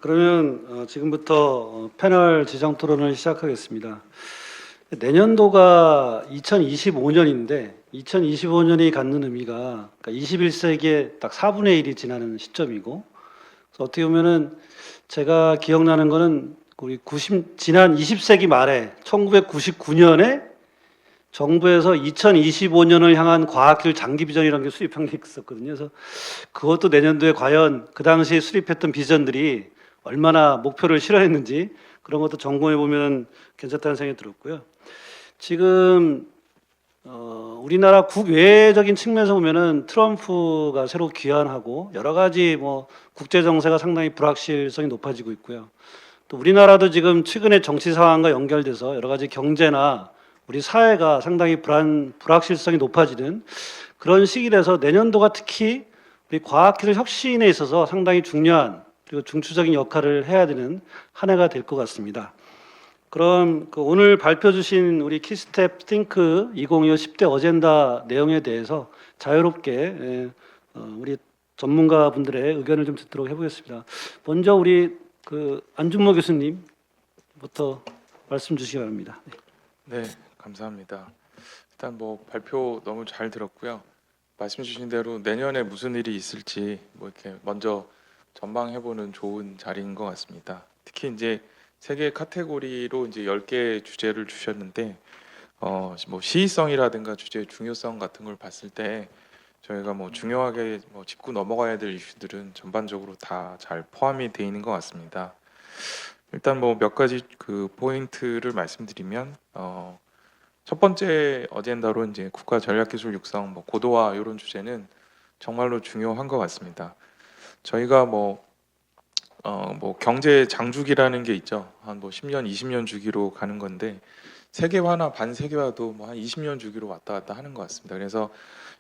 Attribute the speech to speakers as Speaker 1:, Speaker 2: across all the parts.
Speaker 1: 그러면 지금부터 패널 지정 토론을 시작하겠습니다. 내년도가 2025년인데 2025년이 갖는 의미가 21세기의 딱 4분의 1이 지나는 시점이고, 그래서 어떻게 보면은 제가 기억나는 거는 우리 지난 20세기 말에 1999년에 정부에서 2025년을 향한 과학기술 장기 비전이라는 게 수립한 게 있었거든요. 그래서 그것도 내년도에 과연 그 당시에 수립했던 비전들이 얼마나 목표를 실현했는지 그런 것도 점검해 보면 괜찮다는 생각이 들었고요. 지금 우리나라 국외적인 측면에서 보면은 트럼프가 새로 귀환하고 여러 가지 국제 정세가 상당히 불확실성이 높아지고 있고요. 또 우리나라도 지금 최근에 정치 상황과 연결돼서 여러 가지 경제나 우리 사회가 상당히 불확실성이 높아지는 그런 시기라서 내년도가 특히 우리 과학기술 혁신에 있어서 상당히 중요한 그리고 중추적인 역할을 해야 되는 한 해가 될 것 같습니다. 그럼 오늘 발표 주신 우리 키스텝 띵크 2025 10대 어젠다 내용에 대해서 자유롭게 우리 전문가분들의 의견을 좀 듣도록 해보겠습니다. 먼저 우리 안준모 교수님부터 말씀 주시기 바랍니다.
Speaker 2: 네, 감사합니다. 일단 발표 너무 잘 들었고요. 말씀 주신 대로 내년에 무슨 일이 있을지 이렇게 먼저 전망해보는 좋은 자리인 것 같습니다. 특히 이제 세 개 카테고리로 이제 10개 주제를 주셨는데 시의성이라든가 주제의 중요성 같은 걸 봤을 때 저희가 중요하게 짚고 넘어가야 될 이슈들은 전반적으로 다 잘 포함이 되어 있는 것 같습니다. 일단 몇 가지 포인트를 말씀드리면 첫 번째 어젠다로 이제 국가 전략기술 육성 고도화 이런 주제는 정말로 중요한 것 같습니다. 저희가 경제 장주기라는 게 있죠. 한 10년, 20년 주기로 가는 건데 세계화나 반세계화도 한 20년 주기로 왔다 갔다 하는 것 같습니다. 그래서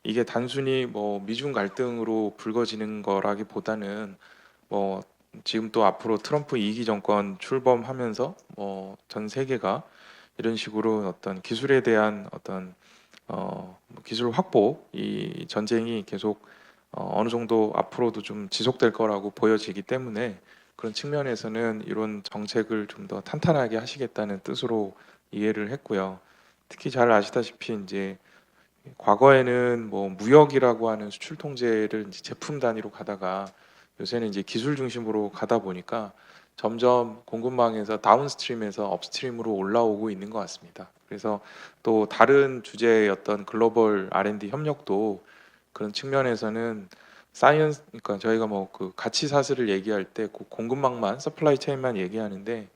Speaker 2: 이게 단순히 미중 갈등으로 불거지는 거라기보다는 지금 또 앞으로 트럼프 2기 정권 출범하면서 전 세계가 이런 식으로 어떤 기술에 대한 어떤 기술 확보 이 전쟁이 계속 어느 정도 앞으로도 좀 지속될 거라고 보여지기 때문에 그런 측면에서는 이런 정책을 좀 더 탄탄하게 하시겠다는 뜻으로 이해를 했고요. 특히 잘 아시다시피 이제 과거에는 무역이라고 하는 수출 통제를 이제 제품 단위로 가다가 요새는 이제 기술 중심으로 가다 보니까 점점 공급망에서 다운스트림에서 업스트림으로 올라오고 있는 것 같습니다. 그래서 또 다른 주제의 어떤 글로벌 R&D 협력도 그런 측면에서는 사이언스, 그러니까 저희가 가치 사슬을 얘기할 때 공급망만 서플라이 체인만 얘기하는데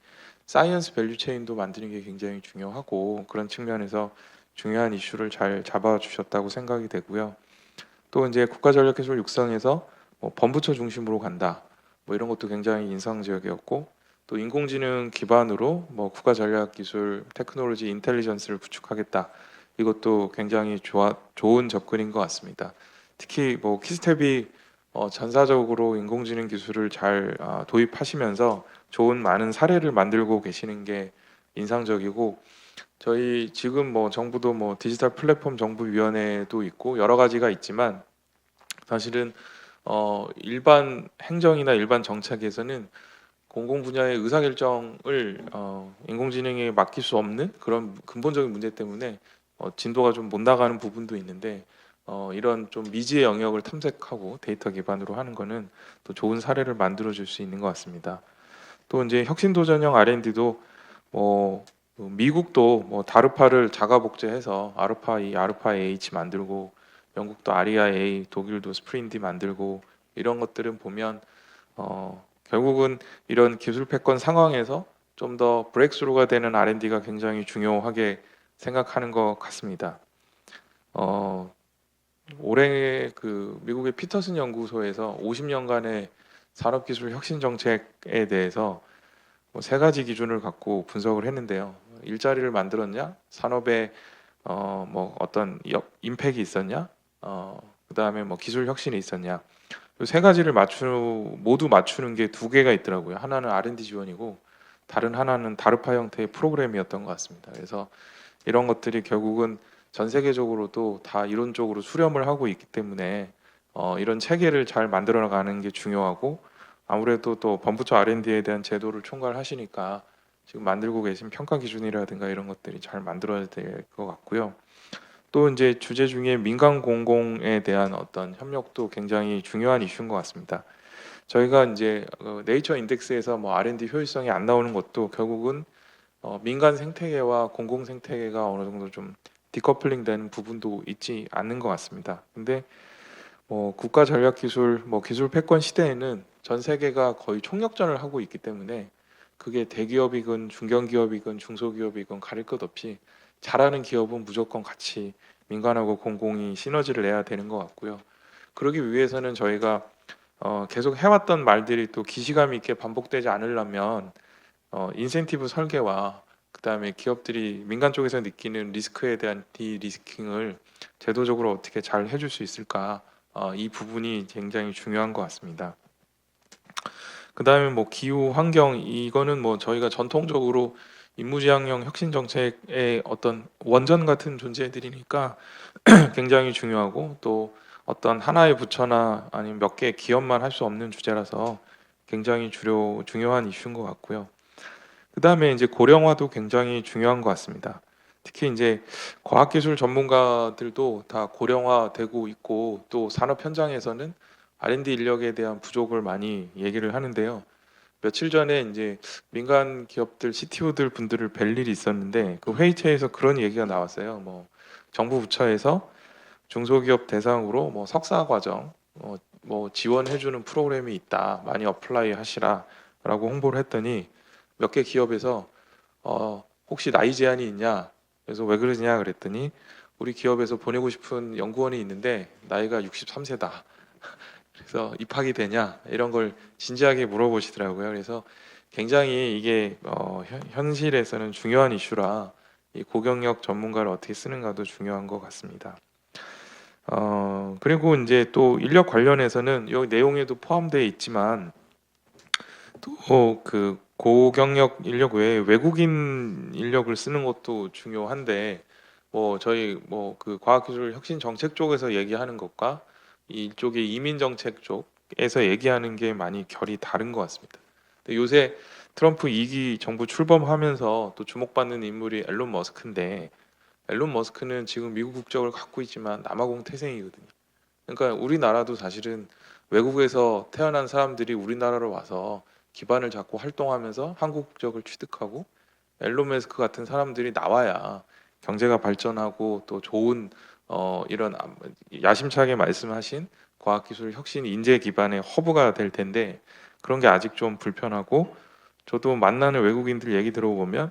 Speaker 2: 사이언스 밸류 체인도 만드는 게 굉장히 중요하고 그런 측면에서 중요한 이슈를 잘 잡아주셨다고 생각이 되고요. 또 이제 국가전략기술 육성에서 범부처 중심으로 간다. 이런 것도 굉장히 인상적이었고 또 인공지능 기반으로 국가전략기술 테크놀로지 인텔리전스를 구축하겠다. 이것도 굉장히 좋은 접근인 것 같습니다. 특히 키스텝이 전사적으로 인공지능 기술을 잘 도입하시면서 좋은 많은 사례를 만들고 계시는 게 인상적이고 저희 지금 정부도 디지털 플랫폼 정부위원회도 있고 여러 가지가 있지만 사실은 일반 행정이나 일반 정책에서는 공공 분야의 의사결정을 인공지능에 맡길 수 없는 그런 근본적인 문제 때문에 진도가 좀 못 나가는 부분도 있는데 이런 좀 미지의 영역을 탐색하고 데이터 기반으로 하는 거는 또 좋은 사례를 만들어 줄 수 있는 것 같습니다. 또 이제 혁신도전형 R&D도 미국도 다르파를 자가 복제해서 아르파 E, 아르파 H 만들고 영국도 아리아 A, 독일도 스프린디 만들고 이런 것들은 보면 결국은 이런 기술 패권 상황에서 좀 더 브레이크스루가 되는 R&D가 굉장히 중요하게 생각하는 것 같습니다. 올해 미국의 피터슨 연구소에서 50년간의 산업기술 혁신 정책에 대해서 세 가지 기준을 갖고 분석을 했는데요. 일자리를 만들었냐, 산업에 어떤 임팩이 있었냐, 그 다음에 기술 혁신이 있었냐. 이 세 가지를 모두 맞추는 게 두 개가 있더라고요. 하나는 R&D 지원이고 다른 하나는 다르파 형태의 프로그램이었던 것 같습니다. 그래서 이런 것들이 결국은 전 세계적으로도 다 이론적으로 수렴을 하고 있기 때문에 이런 체계를 잘 만들어 나가는 게 중요하고 아무래도 또 범부처 R&D에 대한 제도를 총괄하시니까 지금 만들고 계신 평가 기준이라든가 이런 것들이 잘 만들어야 될 것 같고요. 또 이제 주제 중에 민간 공공에 대한 어떤 협력도 굉장히 중요한 이슈인 것 같습니다. 저희가 이제 네이처 인덱스에서 뭐 R&D 효율성이 안 나오는 것도 결국은 민간 생태계와 공공 생태계가 어느 정도 좀 디커플링 되는 부분도 있지 않는 것 같습니다. 근데 뭐 국가 전략 기술, 뭐 기술 패권 시대에는 전 세계가 거의 총력전을 하고 있기 때문에 그게 대기업이건 중견기업이건 중소기업이건 가릴 것 없이 잘하는 기업은 무조건 같이 민간하고 공공이 시너지를 내야 되는 것 같고요. 그러기 위해서는 저희가 계속 해왔던 말들이 또 기시감 있게 반복되지 않으려면 인센티브 설계와 그다음에 기업들이 민간 쪽에서 느끼는 리스크에 대한 디리스킹을 제도적으로 어떻게 잘 해줄 수 있을까? 이 부분이 굉장히 중요한 것 같습니다. 그다음에 뭐 기후 환경 이거는 뭐 저희가 전통적으로 인무지향형 혁신 정책의 어떤 원전 같은 존재들이니까 굉장히 중요하고 또 어떤 하나의 부처나 아니면 몇 개의 기업만 할 수 없는 주제라서 굉장히 중요한 이슈인 것 같고요. 그다음에 이제 고령화도 굉장히 중요한 것 같습니다. 특히 이제 과학기술 전문가들도 다 고령화되고 있고 또 산업 현장에서는 R&D 인력에 대한 부족을 많이 얘기를 하는데요. 며칠 전에 이제 민간 기업들 CTO들 분들을 뵐 일이 있었는데 그 회의체에서 그런 얘기가 나왔어요. 뭐 정부 부처에서 중소기업 대상으로 뭐 석사 과정 뭐 지원해주는 프로그램이 있다. 많이 어플라이 하시라라고 홍보를 했더니 몇 개 기업에서 혹시 나이 제한이 있냐? 그래서 왜 그러냐 그랬더니 우리 기업에서 보내고 싶은 연구원이 있는데 나이가 63세다. 그래서 입학이 되냐? 이런 걸 진지하게 물어보시더라고요. 그래서 굉장히 이게 현실에서는 중요한 이슈라 이 고경력 전문가를 어떻게 쓰는가도 중요한 것 같습니다. 그리고 이제 또 인력 관련해서는 이 내용에도 포함되어 있지만 또 그 고경력 인력 외에 외국인 인력을 쓰는 것도 중요한데 뭐 저희 뭐 그 과학기술 혁신 정책 쪽에서 얘기하는 것과 이쪽의 이민 정책 쪽에서 얘기하는 게 많이 결이 다른 것 같습니다. 근데 요새 트럼프 2기 정부 출범하면서 또 주목받는 인물이 앨런 머스크인데 앨런 머스크는 지금 미국 국적을 갖고 있지만 남아공 태생이거든요. 그러니까 우리나라도 사실은 외국에서 태어난 사람들이 우리나라로 와서 기반을 잡고 활동하면서 한국 국적을 취득하고 앨런 머스크 같은 사람들이 나와야 경제가 발전하고 또 좋은 이런 야심차게 말씀하신 과학기술 혁신 인재 기반의 허브가 될 텐데 그런 게 아직 좀 불편하고 저도 만나는 외국인들 얘기 들어보면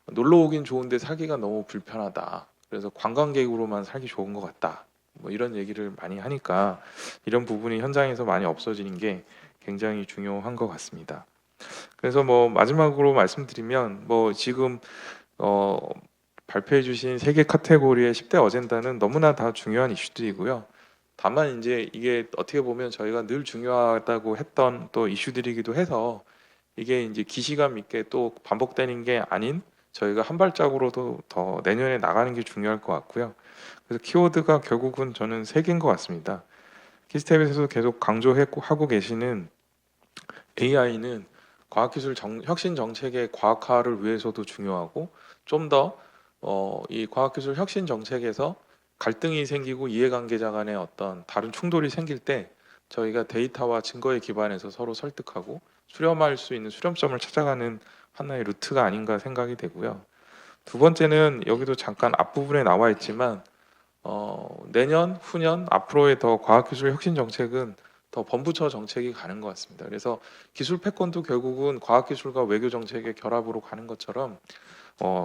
Speaker 2: 놀러 오긴 좋은데 살기가 너무 불편하다. 그래서 관광객으로만 살기 좋은 것 같다. 뭐 이런 얘기를 많이 하니까 이런 부분이 현장에서 많이 없어지는 게 굉장히 중요한 것 같습니다. 그래서 뭐 마지막으로 말씀드리면 뭐 지금 어, 발표해 주신 세 개 카테고리의 10대 어젠다는 너무나 다 중요한 이슈들이고요. 다만 이제 이게 어떻게 보면 저희가 늘 중요하다고 했던 또 이슈들이기도 해서 이게 이제 기시감 있게 또 반복되는 게 아닌 저희가 한 발짝으로도 더 내년에 나가는 게 중요할 것 같고요. 그래서 키워드가 결국은 저는 세 개인 것 같습니다. 키스텝에서도 계속 강조하고 계시는 AI는 과학기술 혁신 정책의 과학화를 위해서도 중요하고 좀 더 이 과학기술 혁신 정책에서 갈등이 생기고 이해관계자 간의 어떤 다른 충돌이 생길 때 저희가 데이터와 증거에 기반해서 서로 설득하고 수렴할 수 있는 수렴점을 찾아가는 하나의 루트가 아닌가 생각이 되고요. 두 번째는 여기도 잠깐 앞부분에 나와 있지만 내년, 후년 앞으로의 더 과학기술 혁신 정책은 더 범부처 정책이 가는 것 같습니다. 그래서 기술 패권도 결국은 과학기술과 외교 정책의 결합으로 가는 것처럼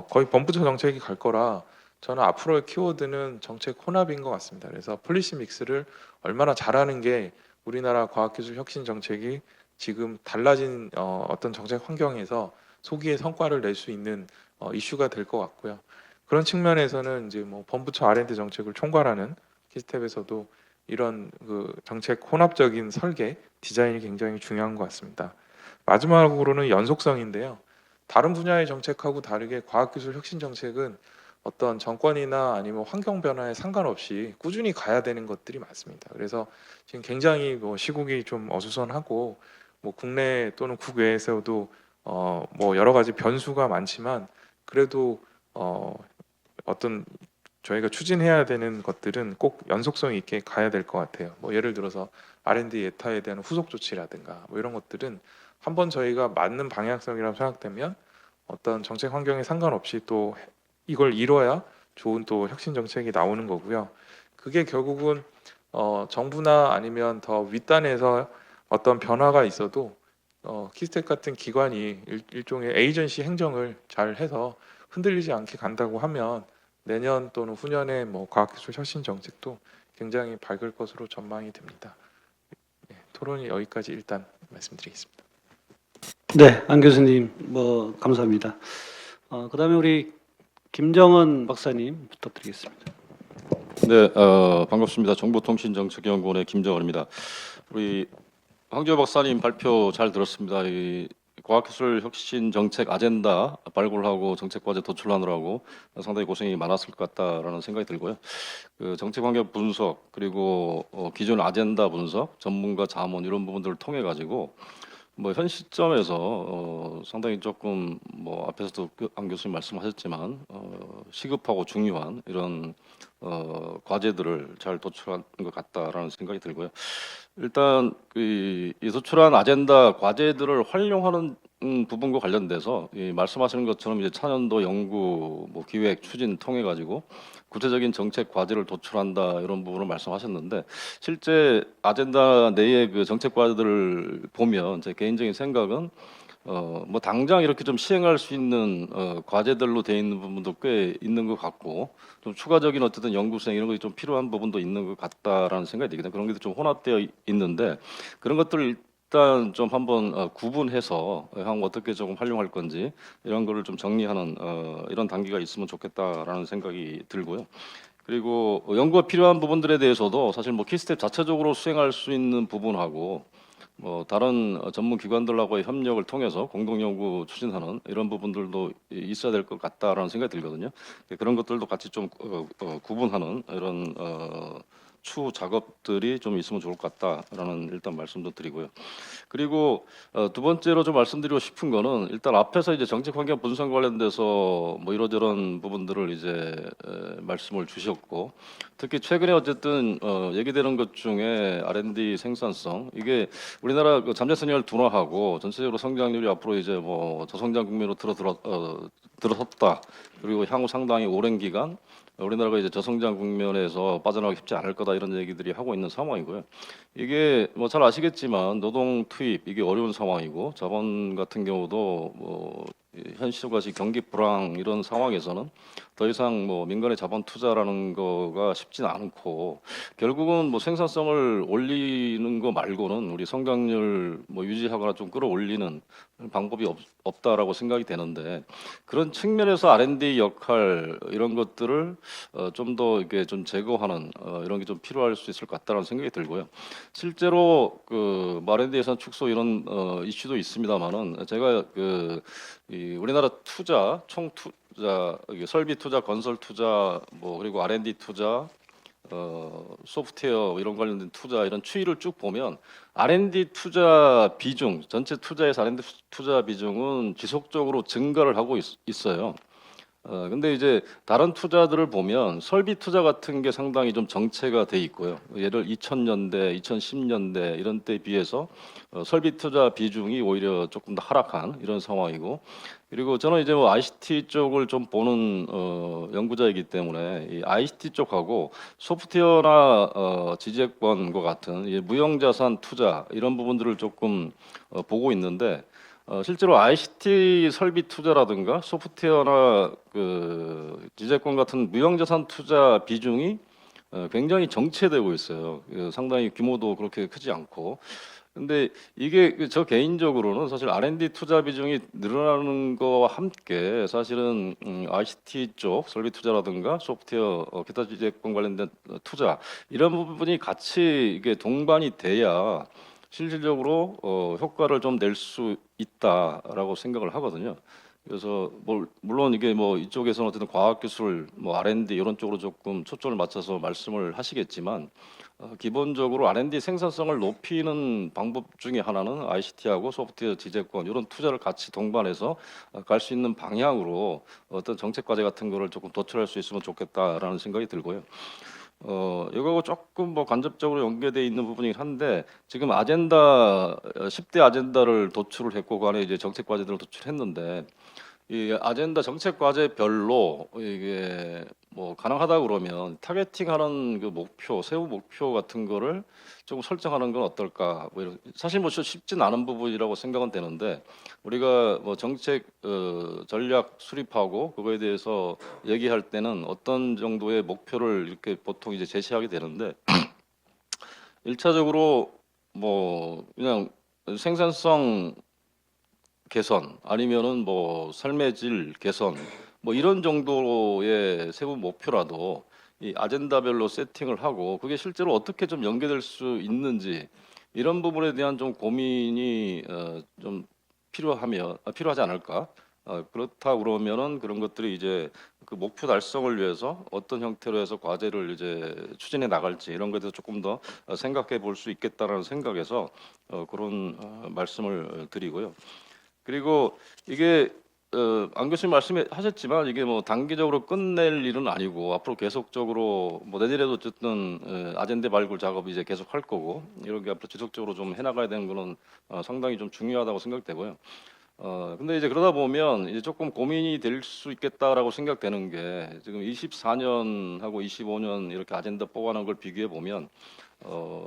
Speaker 2: 거의 범부처 정책이 갈 거라 저는 앞으로의 키워드는 정책 혼합인 것 같습니다. 그래서 폴리시 믹스를 얼마나 잘하는 게 우리나라 과학기술 혁신 정책이 지금 달라진 어떤 정책 환경에서 소기의 성과를 낼 수 있는 이슈가 될 것 같고요. 그런 측면에서는 이제 뭐 범부처 R&D 정책을 총괄하는 키스텝에서도 이런 그 정책 혼합적인 설계 디자인이 굉장히 중요한 것 같습니다. 마지막으로는 연속성인데요. 다른 분야의 정책하고 다르게 과학기술 혁신 정책은 어떤 정권이나 아니면 환경 변화에 상관없이 꾸준히 가야 되는 것들이 많습니다. 그래서 지금 굉장히 뭐 시국이 좀 어수선하고 뭐 국내 또는 국외에서도 뭐 여러 가지 변수가 많지만 그래도 어떤 저희가 추진해야 되는 것들은 꼭 연속성 있게 가야 될 것 같아요. 뭐 예를 들어서 R&D 예타에 대한 후속 조치라든가 뭐 이런 것들은 한번 저희가 맞는 방향성이라고 생각되면 어떤 정책 환경에 상관없이 또 이걸 이뤄야 좋은 또 혁신 정책이 나오는 거고요. 그게 결국은 정부나 아니면 더 윗단에서 어떤 변화가 있어도 키스텍 같은 기관이 일종의 에이전시 행정을 잘 해서 흔들리지 않게 간다고 하면 내년 또는 후년에 뭐 과학기술 혁신 정책도 굉장히 밝을 것으로 전망이 됩니다. 예, 토론이 여기까지 일단 말씀드리겠습니다.
Speaker 1: 네, 안 교수님 뭐 감사합니다. 그다음에 우리 김정은 박사님 부탁드리겠습니다.
Speaker 3: 네, 반갑습니다. 정보통신정책연구원의 김정은입니다. 우리 황교안 박사님 발표 잘 들었습니다. 이 과학기술 혁신 정책 아젠다 발굴하고 정책 과제 도출하느라고 상당히 고생이 많았을 것 같다라는 생각이 들고요. 그 정책 환경 분석 그리고 기존 아젠다 분석, 전문가 자문 이런 부분들을 통해 가지고 뭐 현 시점에서 상당히 조금 뭐 앞에서도 안 교수님 말씀하셨지만 시급하고 중요한 이런 과제들을 잘 도출한 것 같다라는 생각이 들고요. 일단 이 도출한 아젠다 과제들을 활용하는 부분과 관련돼서 이 말씀하시는 것처럼 이제 차년도 연구, 뭐 기획, 추진 통해 가지고 구체적인 정책 과제를 도출한다 이런 부분을 말씀하셨는데 실제 아젠다 내의 그 정책 과제들을 보면 제 개인적인 생각은 뭐 당장 이렇게 좀 시행할 수 있는 과제들로 돼 있는 부분도 꽤 있는 것 같고 좀 추가적인 어쨌든 연구생 이런 것이 좀 필요한 부분도 있는 것 같다라는 생각이 들거든요. 그런 게 좀 혼합되어 있는데 그런 것들을 일단 좀 한번 구분해서 향후 어떻게 조금 활용할 건지 이런 거를 좀 정리하는 이런 단계가 있으면 좋겠다라는 생각이 들고요. 그리고 연구가 필요한 부분들에 대해서도 사실 뭐 키스텝 자체적으로 수행할 수 있는 부분하고 뭐 다른 전문 기관들하고의 협력을 통해서 공동 연구 추진하는 이런 부분들도 있어야 될 것 같다라는 생각이 들거든요. 그런 것들도 같이 좀 구분하는 이런 추후 작업들이 좀 있으면 좋을 것 같다라는 일단 말씀도 드리고요. 그리고 두 번째로 좀 말씀드리고 싶은 거는 일단 앞에서 이제 정책 환경 분석 관련돼서 뭐 이러저런 부분들을 이제 말씀을 주셨고 특히 최근에 어쨌든 얘기되는 것 중에 R&D 생산성 이게 우리나라 그 잠재성을 둔화하고 전체적으로 성장률이 앞으로 이제 뭐 저성장 국면으로 들어섰다. 그리고 향후 상당히 오랜 기간 우리나라가 이제 저성장 국면에서 빠져나가기 쉽지 않을 거다 이런 얘기들이 하고 있는 상황이고요. 이게 뭐 잘 아시겠지만 노동 투입 이게 어려운 상황이고 자본 같은 경우도 뭐 현실과시 경기 불황 이런 상황에서는 더 이상 뭐 민간의 자본 투자라는 거가 쉽지는 않고 결국은 뭐 생산성을 올리는 거 말고는 우리 성장률 뭐 유지하거나 좀 끌어올리는 방법이 없다라고 생각이 되는데 그런 측면에서 R&D 역할 이런 것들을 좀 더 이렇게 좀 제거하는 이런 게 좀 필요할 수 있을 것 같다는 생각이 들고요. 실제로 그 R&D 예산 축소 이런 이슈도 있습니다만은 제가 이 우리나라 투자 총 투자 설비 투자 건설 투자 뭐 그리고 R&D 투자 소프트웨어 이런 관련된 투자 이런 추이를 쭉 보면 R&D 투자 비중 전체 투자에서 R&D 투자 비중은 지속적으로 증가를 하고 있어요. 근데 이제 다른 투자들을 보면 설비 투자 같은 게 상당히 좀 정체가 돼 있고요. 예를 2000년대, 2010년대 이런 때에 비해서 설비 투자 비중이 오히려 조금 더 하락한 이런 상황이고 그리고 저는 이제 뭐 ICT 쪽을 좀 보는 연구자이기 때문에 이 ICT 쪽하고 소프트웨어나 지재권과 같은 이 무형자산 투자 이런 부분들을 조금 보고 있는데 실제로 ICT 설비 투자라든가 소프트웨어나 그 지재권 같은 무형자산 투자 비중이 굉장히 정체되고 있어요. 상당히 규모도 그렇게 크지 않고. 근데 이게 저 개인적으로는 사실 R&D 투자 비중이 늘어나는 거와 함께 사실은 ICT 쪽 설비 투자라든가 소프트웨어 기타 지재권 관련된 투자 이런 부분이 같이 이게 동반이 돼야 실질적으로 효과를 좀 낼 수 있다라고 생각을 하거든요. 그래서 물론 이게 뭐 이쪽에서는 어쨌든 과학기술, 뭐 R&D 이런 쪽으로 조금 초점을 맞춰서 말씀을 하시겠지만 기본적으로 R&D 생산성을 높이는 방법 중에 하나는 ICT하고 소프트웨어 지재권 이런 투자를 같이 동반해서 갈 수 있는 방향으로 어떤 정책 과제 같은 거를 조금 도출할 수 있으면 좋겠다라는 생각이 들고요. 이거하고 조금 뭐 간접적으로 연계돼 있는 부분이긴 한데 지금 아젠다 10대 아젠다를 도출을 했고 그 안에 이제 정책 과제들을 도출했는데 이 아젠다 정책 과제별로 이게 뭐 가능하다 그러면 타겟팅하는 그 목표, 세부 목표 같은 거를 좀 설정하는 건 어떨까? 뭐 이런 사실 뭐 쉽진 않은 부분이라고 생각은 되는데 우리가 뭐 정책 전략 수립하고 그거에 대해서 얘기할 때는 어떤 정도의 목표를 이렇게 보통 이제 제시하게 되는데 일차적으로 뭐 그냥 생산성 개선 아니면은 뭐 삶의 질 개선 뭐 이런 정도의 세부 목표라도 이 아젠다별로 세팅을 하고 그게 실제로 어떻게 좀 연계될 수 있는지 이런 부분에 대한 좀 고민이 좀 필요하지 않을까? 그렇다 그러면은 그런 것들이 이제 그 목표 달성을 위해서 어떤 형태로 해서 과제를 이제 추진해 나갈지 이런 것에 대해서 조금 더 생각해 볼 수 있겠다라는 생각에서 그런 말씀을 드리고요. 그리고 이게 안 교수님 말씀하셨지만 이게 뭐 단기적으로 끝낼 일은 아니고 앞으로 계속적으로 뭐 내년에도 어쨌든 아젠다 발굴 작업이 이제 계속 할 거고 이렇게 앞으로 지속적으로 좀 해나가야 되는 거는 상당히 좀 중요하다고 생각되고요. 근데 이제 그러다 보면 이제 조금 고민이 될 수 있겠다라고 생각되는 게 지금 24년하고 25년 이렇게 아젠다 뽑아놓은 걸 비교해 보면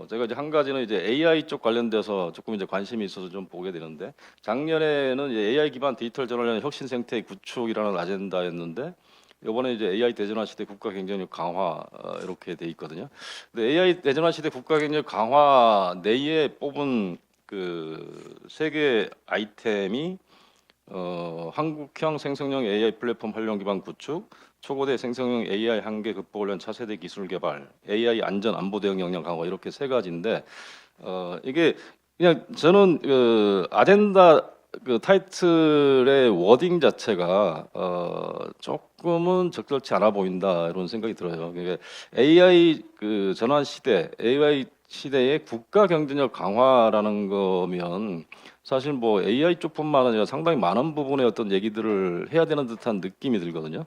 Speaker 3: 제가 이제 한 가지는 이제 AI 쪽 관련돼서 조금 이제 관심이 있어서 좀 보게 되는데 작년에는 이제 AI 기반 디지털 전환 혁신 생태의 구축이라는 아젠다였는데 이번에 이제 AI 대전환 시대 국가 경쟁력 강화 이렇게 돼 있거든요. 근데 AI 대전환 시대 국가 경쟁력 강화 내에 뽑은 그 세 개 아이템이 한국형 생성형 AI 플랫폼 활용 기반 구축, 초고대 생성형 AI 한계 극복을 위한 차세대 기술 개발, AI 안전 안보 대응 역량 강화 이렇게 세 가지인데 이게 그냥 저는 그 아젠다 그 타이틀의 워딩 자체가 조금은 적절치 않아 보인다 이런 생각이 들어요. 그게 AI 그 전환 시대, AI 시대의 국가 경쟁력 강화라는 거면 사실 뭐 AI 쪽뿐만 아니라 상당히 많은 부분의 어떤 얘기들을 해야 되는 듯한 느낌이 들거든요.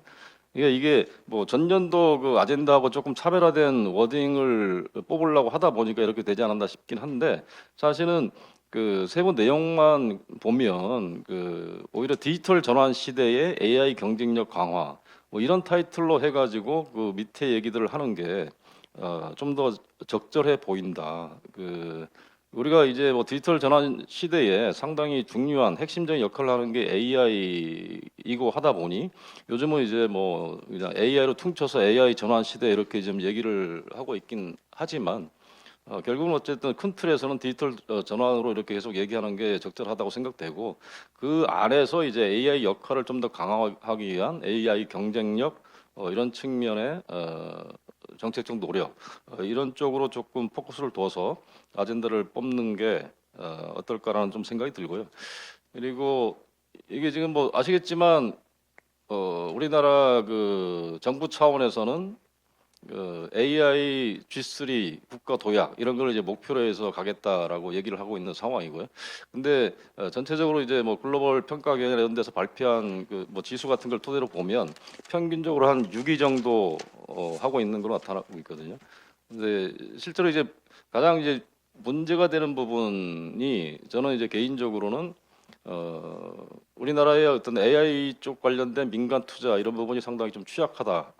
Speaker 3: 이게 뭐 전년도 그 아젠다하고 조금 차별화된 워딩을 뽑으려고 하다 보니까 이렇게 되지 않았나 싶긴 한데 사실은 그 세부 내용만 보면 그 오히려 디지털 전환 시대의 AI 경쟁력 강화 뭐 이런 타이틀로 해가지고 그 밑에 얘기들을 하는 게 좀 더 적절해 보인다. 그 우리가 이제 뭐 디지털 전환 시대에 상당히 중요한 핵심적인 역할을 하는 게 AI이고 하다 보니 요즘은 이제 뭐 그냥 AI로 퉁쳐서 AI 전환 시대 이렇게 좀 얘기를 하고 있긴 하지만 결국은 어쨌든 큰 틀에서는 디지털 전환으로 이렇게 계속 얘기하는 게 적절하다고 생각되고 그 안에서 이제 AI 역할을 좀 더 강화하기 위한 AI 경쟁력 이런 측면의 정책적 노력 이런 쪽으로 조금 포커스를 둬서 아젠다를 뽑는 게 어떨까라는 좀 생각이 들고요. 그리고 이게 지금 뭐 아시겠지만 우리나라 그 정부 차원에서는 그 AI G3 국가 도약 이런 걸 이제 목표로 해서 가겠다라고 얘기를 하고 있는 상황이고요. 근데 전체적으로 이제 뭐 글로벌 평가 기관이나 이런 데서 발표한 그 뭐 지수 같은 걸 토대로 보면 평균적으로 한 6위 정도 하고 있는 걸로 나타나고 있거든요. 근데 실제로 이제 가장 이제 문제가 되는 부분이 저는 이제 개인적으로는 우리나라의 어떤 AI 쪽 관련된 민간 투자 이런 부분이 상당히 좀 취약하다.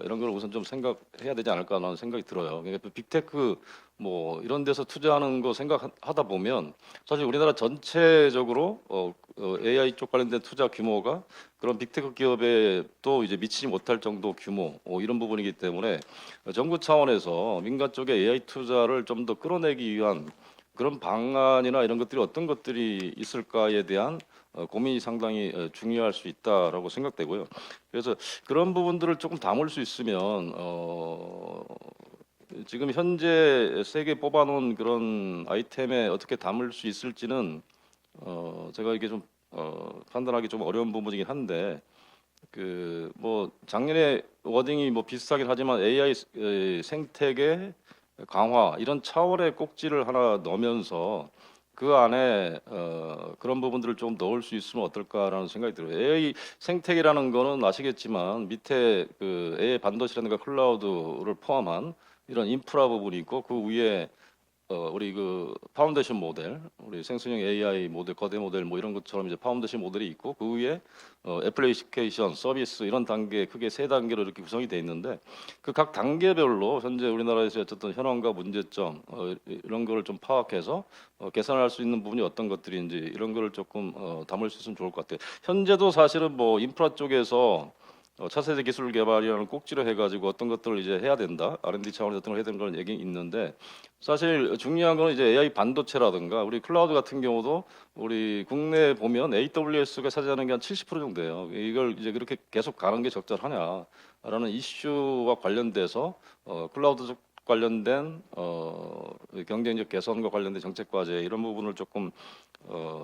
Speaker 3: 이런 걸 우선 좀 생각해야 되지 않을까라는 생각이 들어요. 그러니까 또 빅테크 뭐 이런 데서 투자하는 거 생각하다 보면 사실 우리나라 전체적으로 AI 쪽 관련된 투자 규모가 그런 빅테크 기업에 또 이제 미치지 못할 정도 규모 이런 부분이기 때문에 정부 차원에서 민간 쪽에 AI 투자를 좀 더 끌어내기 위한 그런 방안이나 이런 것들이 어떤 것들이 있을까에 대한 고민이 상당히 중요할 수 있다라고 생각되고요. 그래서 그런 부분들을 조금 담을 수 있으면 지금 현재 세계 뽑아놓은 그런 아이템에 어떻게 담을 수 있을지는 제가 이게 좀 판단하기 좀 어려운 부분이긴 한데 그 뭐 작년에 워딩이 뭐 비슷하긴 하지만 AI 생태계 강화 이런 차원의 꼭지를 하나 넣으면서 그 안에 그런 부분들을 좀 넣을 수 있으면 어떨까라는 생각이 들어요. AI 생태계라는 거는 아시겠지만 밑에 그 AI 반도체라든가 클라우드를 포함한 이런 인프라 부분이 있고 그 위에 우리 그 파운데이션 모델, 우리 생성형 AI 모델, 거대 모델 뭐 이런 것처럼 이제 파운데이션 모델이 있고 그 위에 애플리케이션, 서비스 이런 단계 크게 세 단계로 이렇게 구성이 돼 있는데 그 각 단계별로 현재 우리나라에서 어쨌든 현황과 문제점 이런 거를 좀 파악해서 개선할 수 있는 부분이 어떤 것들인지 이런 거를 조금 담을 수 있으면 좋을 것 같아요. 현재도 사실은 뭐 인프라 쪽에서 차세대 기술 개발이라는 꼭지로 해가지고 어떤 것들을 이제 해야 된다, R&D 차원에서 어떤 걸 해야 되는 그런 얘기 있는데 사실 중요한 거는 이제 AI 반도체라든가 우리 클라우드 같은 경우도 우리 국내에 보면 AWS가 차지하는 게 한 70% 정도 돼요. 이걸 이제 그렇게 계속 가는 게 적절하냐라는 이슈와 관련돼서 클라우드 쪽 관련된 경쟁력 개선과 관련된 정책 과제 이런 부분을 조금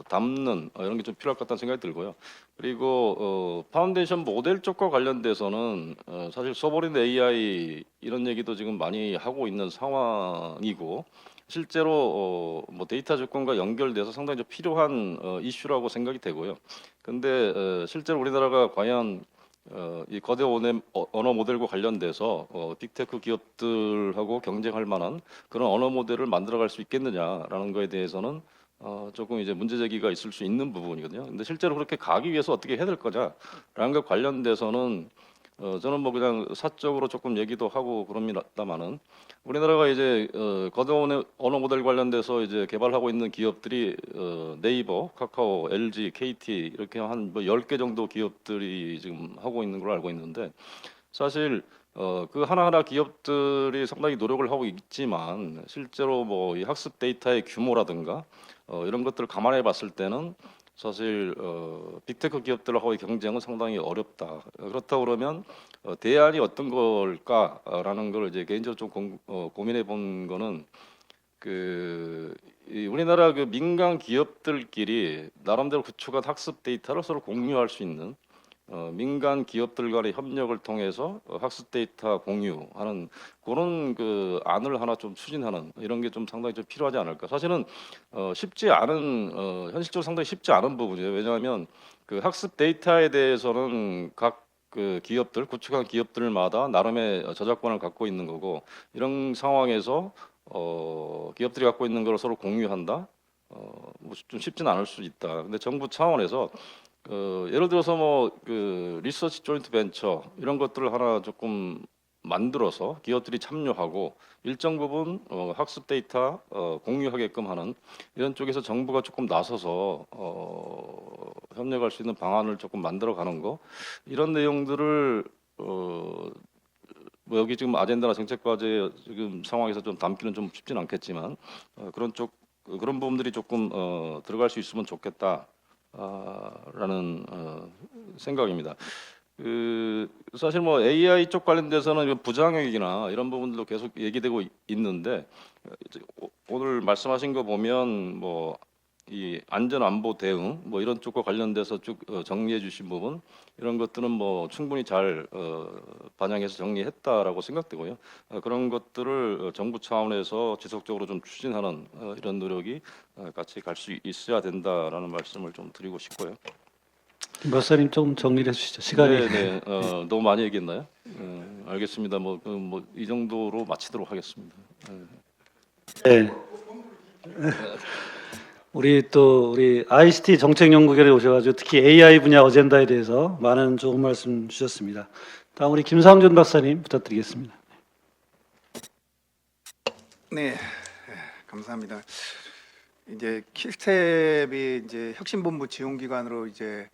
Speaker 3: 담는 이런 게 좀 필요할 것 같다는 생각이 들고요. 그리고 파운데이션 모델 쪽과 관련돼서는 사실 소버린 AI 이런 얘기도 지금 많이 하고 있는 상황이고 실제로 뭐 데이터 주권과 연결돼서 상당히 좀 필요한 이슈라고 생각이 되고요. 근데 실제로 우리나라가 과연 이 거대 언어 모델과 관련돼서 빅테크 기업들하고 경쟁할 만한 그런 언어 모델을 만들어갈 수 있겠느냐라는 거에 대해서는 조금 이제 문제 제기가 있을 수 있는 부분이거든요. 근데 실제로 그렇게 가기 위해서 어떻게 해야 될 거냐라는 것 관련돼서는 저는 뭐 그냥 사적으로 조금 얘기도 하고 그럽니다만은 우리나라가 이제 거대 언어 모델 관련돼서 이제 개발하고 있는 기업들이 네이버, 카카오, LG, KT 이렇게 한 뭐 10개 정도 기업들이 지금 하고 있는 걸로 알고 있는데 사실 그 하나하나 기업들이 상당히 노력을 하고 있지만 실제로 뭐 이 학습 데이터의 규모라든가 이런 것들을 감안해 봤을 때는 사실 빅테크 기업들하고의 경쟁은 상당히 어렵다. 그렇다 그러면 대안이 어떤 걸까라는 걸 이제 개인적으로 좀 고민해 본 거는 이 우리나라 그 민간 기업들끼리 나름대로 구축한 학습 데이터를 서로 공유할 수 있는 민간 기업들 간의 협력을 통해서 학습 데이터 공유하는 그런 그 안을 하나 좀 추진하는 이런 게 좀 상당히 좀 필요하지 않을까. 사실은 쉽지 않은 현실적으로 상당히 쉽지 않은 부분이에요. 왜냐하면 그 학습 데이터에 대해서는 각 그 기업들 구축한 기업들마다 나름의 저작권을 갖고 있는 거고 이런 상황에서 기업들이 갖고 있는 걸 서로 공유한다. 뭐좀 쉽지는 않을 수 있다. 근데 정부 차원에서 예를 들어서 뭐 그 리서치 조인트 벤처 이런 것들을 하나 조금 만들어서 기업들이 참여하고 일정 부분 학습 데이터 공유하게끔 하는 이런 쪽에서 정부가 조금 나서서 협력할 수 있는 방안을 조금 만들어 가는 거 이런 내용들을 뭐 여기 지금 아젠다나 정책 과제 지금 상황에서 좀 담기는 좀 쉽지는 않겠지만 그런 부분들이 조금 들어갈 수 있으면 좋겠다. 라는 생각입니다. 그 사실 뭐 AI 쪽 관련돼서는 부장액이나 이런 부분들도 계속 얘기되고 있는데 이제 오늘 말씀하신 거 보면 뭐 이 안전 안보 대응 뭐 이런 쪽과 관련돼서 쭉 정리해 주신 부분 이런 것들은 뭐 충분히 잘 반영해서 정리했다라고 생각되고요. 그런 것들을 정부 차원에서 지속적으로 좀 추진하는 이런 노력이 같이 갈 수 있어야 된다라는 말씀을 좀 드리고 싶고요.
Speaker 1: 김 박사님 좀 정리를 해주시죠. 시간이.
Speaker 3: 네, 너무 많이 얘기했나요? 알겠습니다. 뭐 이 정도로 마치도록 하겠습니다.
Speaker 1: 네. 우리 ICT 정책연구결에 오셔가지고 특히 AI 분야 어젠다에 대해서 많은 좋은 말씀 주셨습니다. 다음 우리 김상준 박사님 부탁드리겠습니다.
Speaker 4: 네, 감사합니다. 이제 킬스텝이 이제 혁신본부 지원기관으로 이제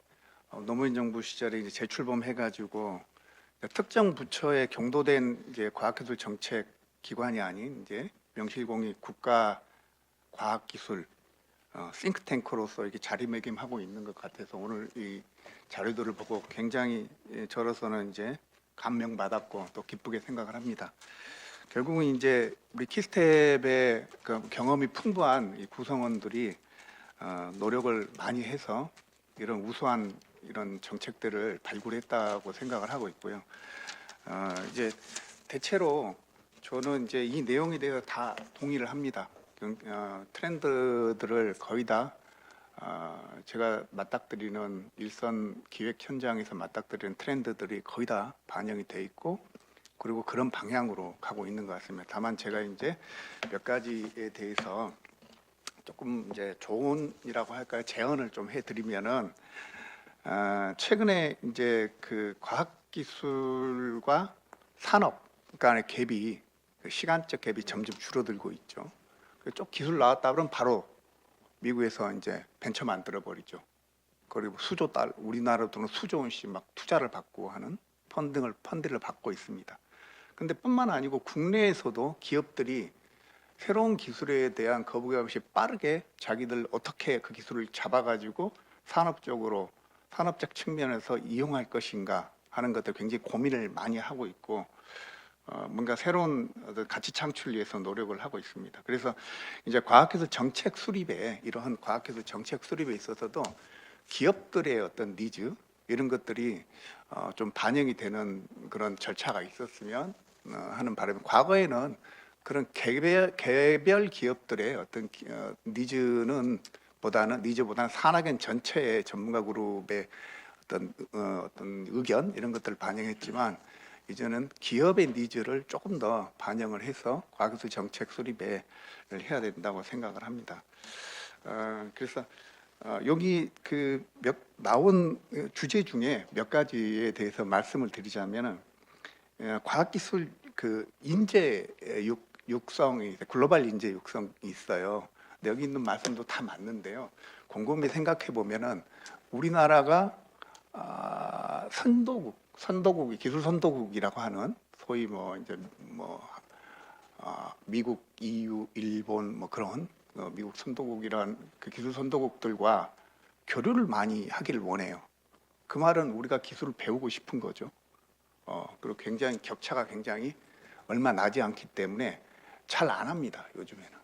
Speaker 4: 노무현 정부 시절에 이제 재출범해가지고 특정 부처에 경도된 이제 과학기술 정책 기관이 아닌 이제 명실공히 국가 과학기술 싱크탱크로서 이렇게 자리매김하고 있는 것 같아서 오늘 이 자료들을 보고 굉장히 저로서는 이제 감명받았고 또 기쁘게 생각을 합니다. 결국은 이제 우리 킬스텝의 그 경험이 풍부한 이 구성원들이 노력을 많이 해서 이런 우수한 이런 정책들을 발굴했다고 생각을 하고 있고요. 이제 대체로 저는 이제 이 내용에 대해서 다 동의를 합니다. 트렌드들을 거의 다 제가 맞닥뜨리는 일선 기획 현장에서 맞닥뜨리는 트렌드들이 거의 다 반영이 돼 있고, 그리고 그런 방향으로 가고 있는 것 같습니다. 다만 제가 이제 몇 가지에 대해서 조금 이제 조언이라고 할까요? 제언을 좀 해드리면은, 최근에 이제 그 과학기술과 산업 간의 갭이, 그 시간적 갭이 점점 줄어들고 있죠. 쪽 기술 나왔다 그러면 바로 미국에서 이제 벤처 만들어 버리죠. 그리고 수조 달, 우리나라 돈은 수조 원씩 막 투자를 받고 하는 펀드를 받고 있습니다. 근데 뿐만 아니고 국내에서도 기업들이 새로운 기술에 대한 거부감 없이 빠르게 자기들 어떻게 그 기술을 잡아가지고 산업적 측면에서 이용할 것인가 하는 것들 굉장히 고민을 많이 하고 있고, 뭔가 새로운 가치 창출을 위해서 노력을 하고 있습니다. 그래서 이제 과학기술 정책 수립에, 이러한 과학기술 정책 수립에 있어서도 기업들의 어떤 니즈 이런 것들이 좀 반영이 되는 그런 절차가 있었으면 하는 바람이, 과거에는 그런 개별 기업들의 어떤 니즈보다는 산학연 전체의 전문가 그룹의 어떤 의견 이런 것들을 반영했지만, 이제는 기업의 니즈를 조금 더 반영을 해서 과학기술 정책 수립을 해야 된다고 생각을 합니다. 그래서 여기 그 나온 주제 중에 몇 가지에 대해서 말씀을 드리자면은, 과학기술 그 인재 육성이, 글로벌 인재 육성이 있어요. 근데 여기 있는 말씀도 다 맞는데요. 곰곰이 생각해 보면은 우리나라가 선도국이 기술 선도국이라고 하는, 소위 미국, EU, 일본 그런 미국 선도국이란 그 기술 선도국들과 교류를 많이 하기를 원해요. 그 말은 우리가 기술을 배우고 싶은 거죠. 그리고 굉장히 격차가 굉장히 얼마 나지 않기 때문에 잘 안 합니다, 요즘에는.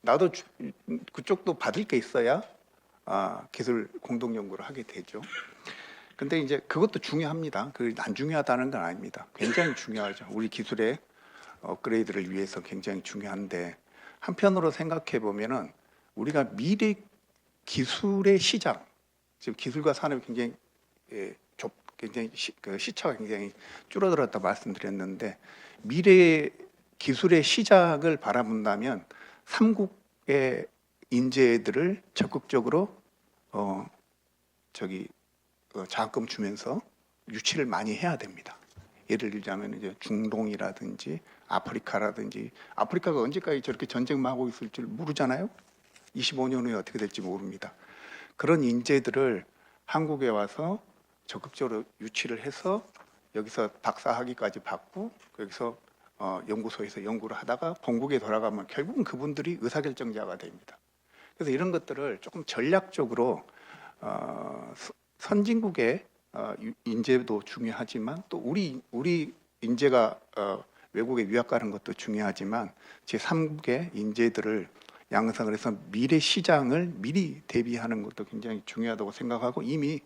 Speaker 4: 나도 그쪽도 받을 게 있어야 기술 공동 연구를 하게 되죠. 근데 이제 그것도 중요합니다. 그 안 중요하다는 건 아닙니다. 굉장히 중요하죠. 우리 기술의 업그레이드를 위해서 굉장히 중요한데, 한편으로 생각해 보면은 우리가 미래 기술의 시장, 지금 기술과 산업이 굉장히 그 시차가 굉장히 줄어들었다 말씀드렸는데, 미래 기술의 시작을 바라본다면 삼국의 인재들을 적극적으로 자금 주면서 유치를 많이 해야 됩니다. 예를 들자면 이제 중동이라든지 아프리카가 언제까지 저렇게 전쟁만 하고 있을 줄 모르잖아요. 25년 후에 어떻게 될지 모릅니다. 그런 인재들을 한국에 와서 적극적으로 유치를 해서 여기서 박사학위까지 받고, 여기서 연구소에서 연구를 하다가 본국에 돌아가면 결국은 그분들이 의사결정자가 됩니다. 그래서 이런 것들을 조금 전략적으로 선진국의 인재도 중요하지만, 또 우리 인재가 외국에 유학 가는 것도 중요하지만, 제3국의 인재들을 양성을 해서 미래 시장을 미리 대비하는 것도 굉장히 중요하다고 생각하고, 이미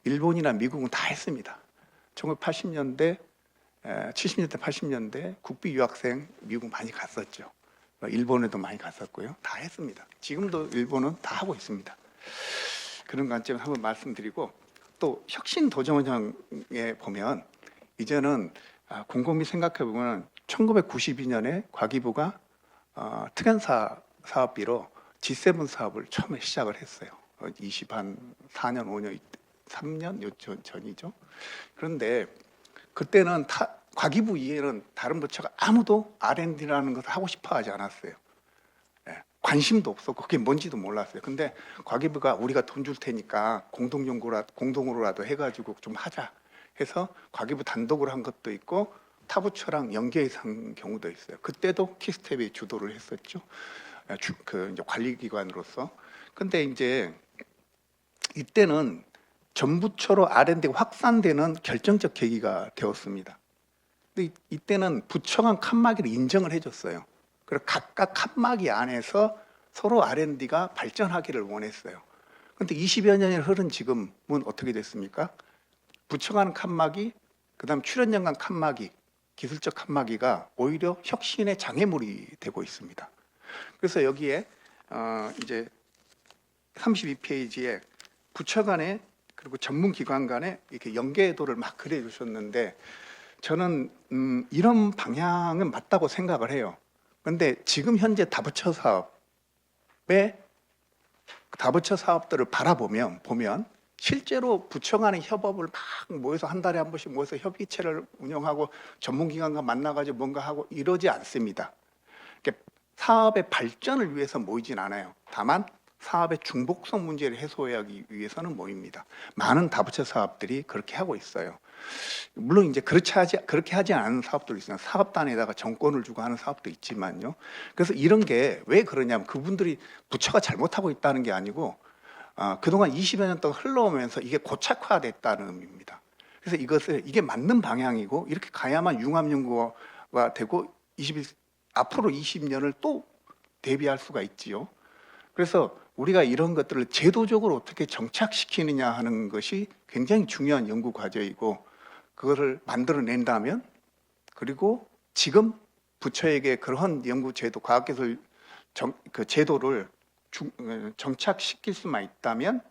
Speaker 4: 일본이나 미국은 다 했습니다. 1980년대, 70년대, 80년대 국비 유학생 미국 많이 갔었죠. 일본에도 많이 갔었고요. 다 했습니다. 지금도 일본은 다 하고 있습니다. 그런 관점을 한번 말씀드리고, 또 혁신 도전원장에 보면 이제는 곰곰이 생각해 보면 1992년에 과기부가 특연사 사업비로 G7 사업을 처음에 시작을 했어요. 4년 5년 3년 전이죠. 그런데 그때는 과기부 이외에는 다른 부처가 아무도 R&D라는 것을 하고 싶어 하지 않았어요. 관심도 없었고 그게 뭔지도 몰랐어요. 근데 과기부가 우리가 돈 줄 테니까 공동으로라도 해가지고 좀 하자 해서 과기부 단독으로 한 것도 있고, 타부처랑 연계해서 한 경우도 있어요. 그때도 키스텝이 주도를 했었죠. 이제 관리기관으로서. 근데 이제 이때는 전부처로 R&D가 확산되는 결정적 계기가 되었습니다. 근데 이때는 부처 간 칸막이를 인정을 해줬어요. 그리고 각각 칸막이 안에서 서로 R&D가 발전하기를 원했어요. 근데 20여 년이 흐른 지금은 어떻게 됐습니까? 부처 간 칸막이, 그다음 출연연 간 칸막이, 기술적 칸막이가 오히려 혁신의 장애물이 되고 있습니다. 그래서 여기에 이제 32페이지에 부처 간에 그리고 전문 기관 간에 이렇게 연계도를 막 그려주셨는데 저는 이런 방향은 맞다고 생각을 해요. 그런데 지금 현재 다부처 사업들을 바라보면 실제로 부처 간의 협업을 막 모여서 한 달에 한 번씩 모여서 협의체를 운영하고 전문기관과 만나가지고 뭔가 하고 이러지 않습니다. 그러니까 사업의 발전을 위해서 모이진 않아요. 다만 사업의 중복성 문제를 해소하기 위해서는 모입니다. 많은 다부처 사업들이 그렇게 하고 있어요. 물론 이제 그렇게 하지 않은 사업도 있어요. 사업단에다가 정권을 주고 하는 사업도 있지만요. 그래서 이런 게 왜 그러냐면 그분들이 부처가 잘못하고 있다는 게 아니고 그동안 20여 년 동안 흘러오면서 이게 고착화됐다는 의미입니다. 그래서 이게 맞는 방향이고 이렇게 가야만 융합연구가 되고 앞으로 20년을 또 대비할 수가 있지요. 그래서 우리가 이런 것들을 제도적으로 어떻게 정착시키느냐 하는 것이 굉장히 중요한 연구 과제이고 그거를 만들어낸다면 그리고 지금 부처에게 그런 연구 제도, 과학기술 그 제도를 정착시킬 수만 있다면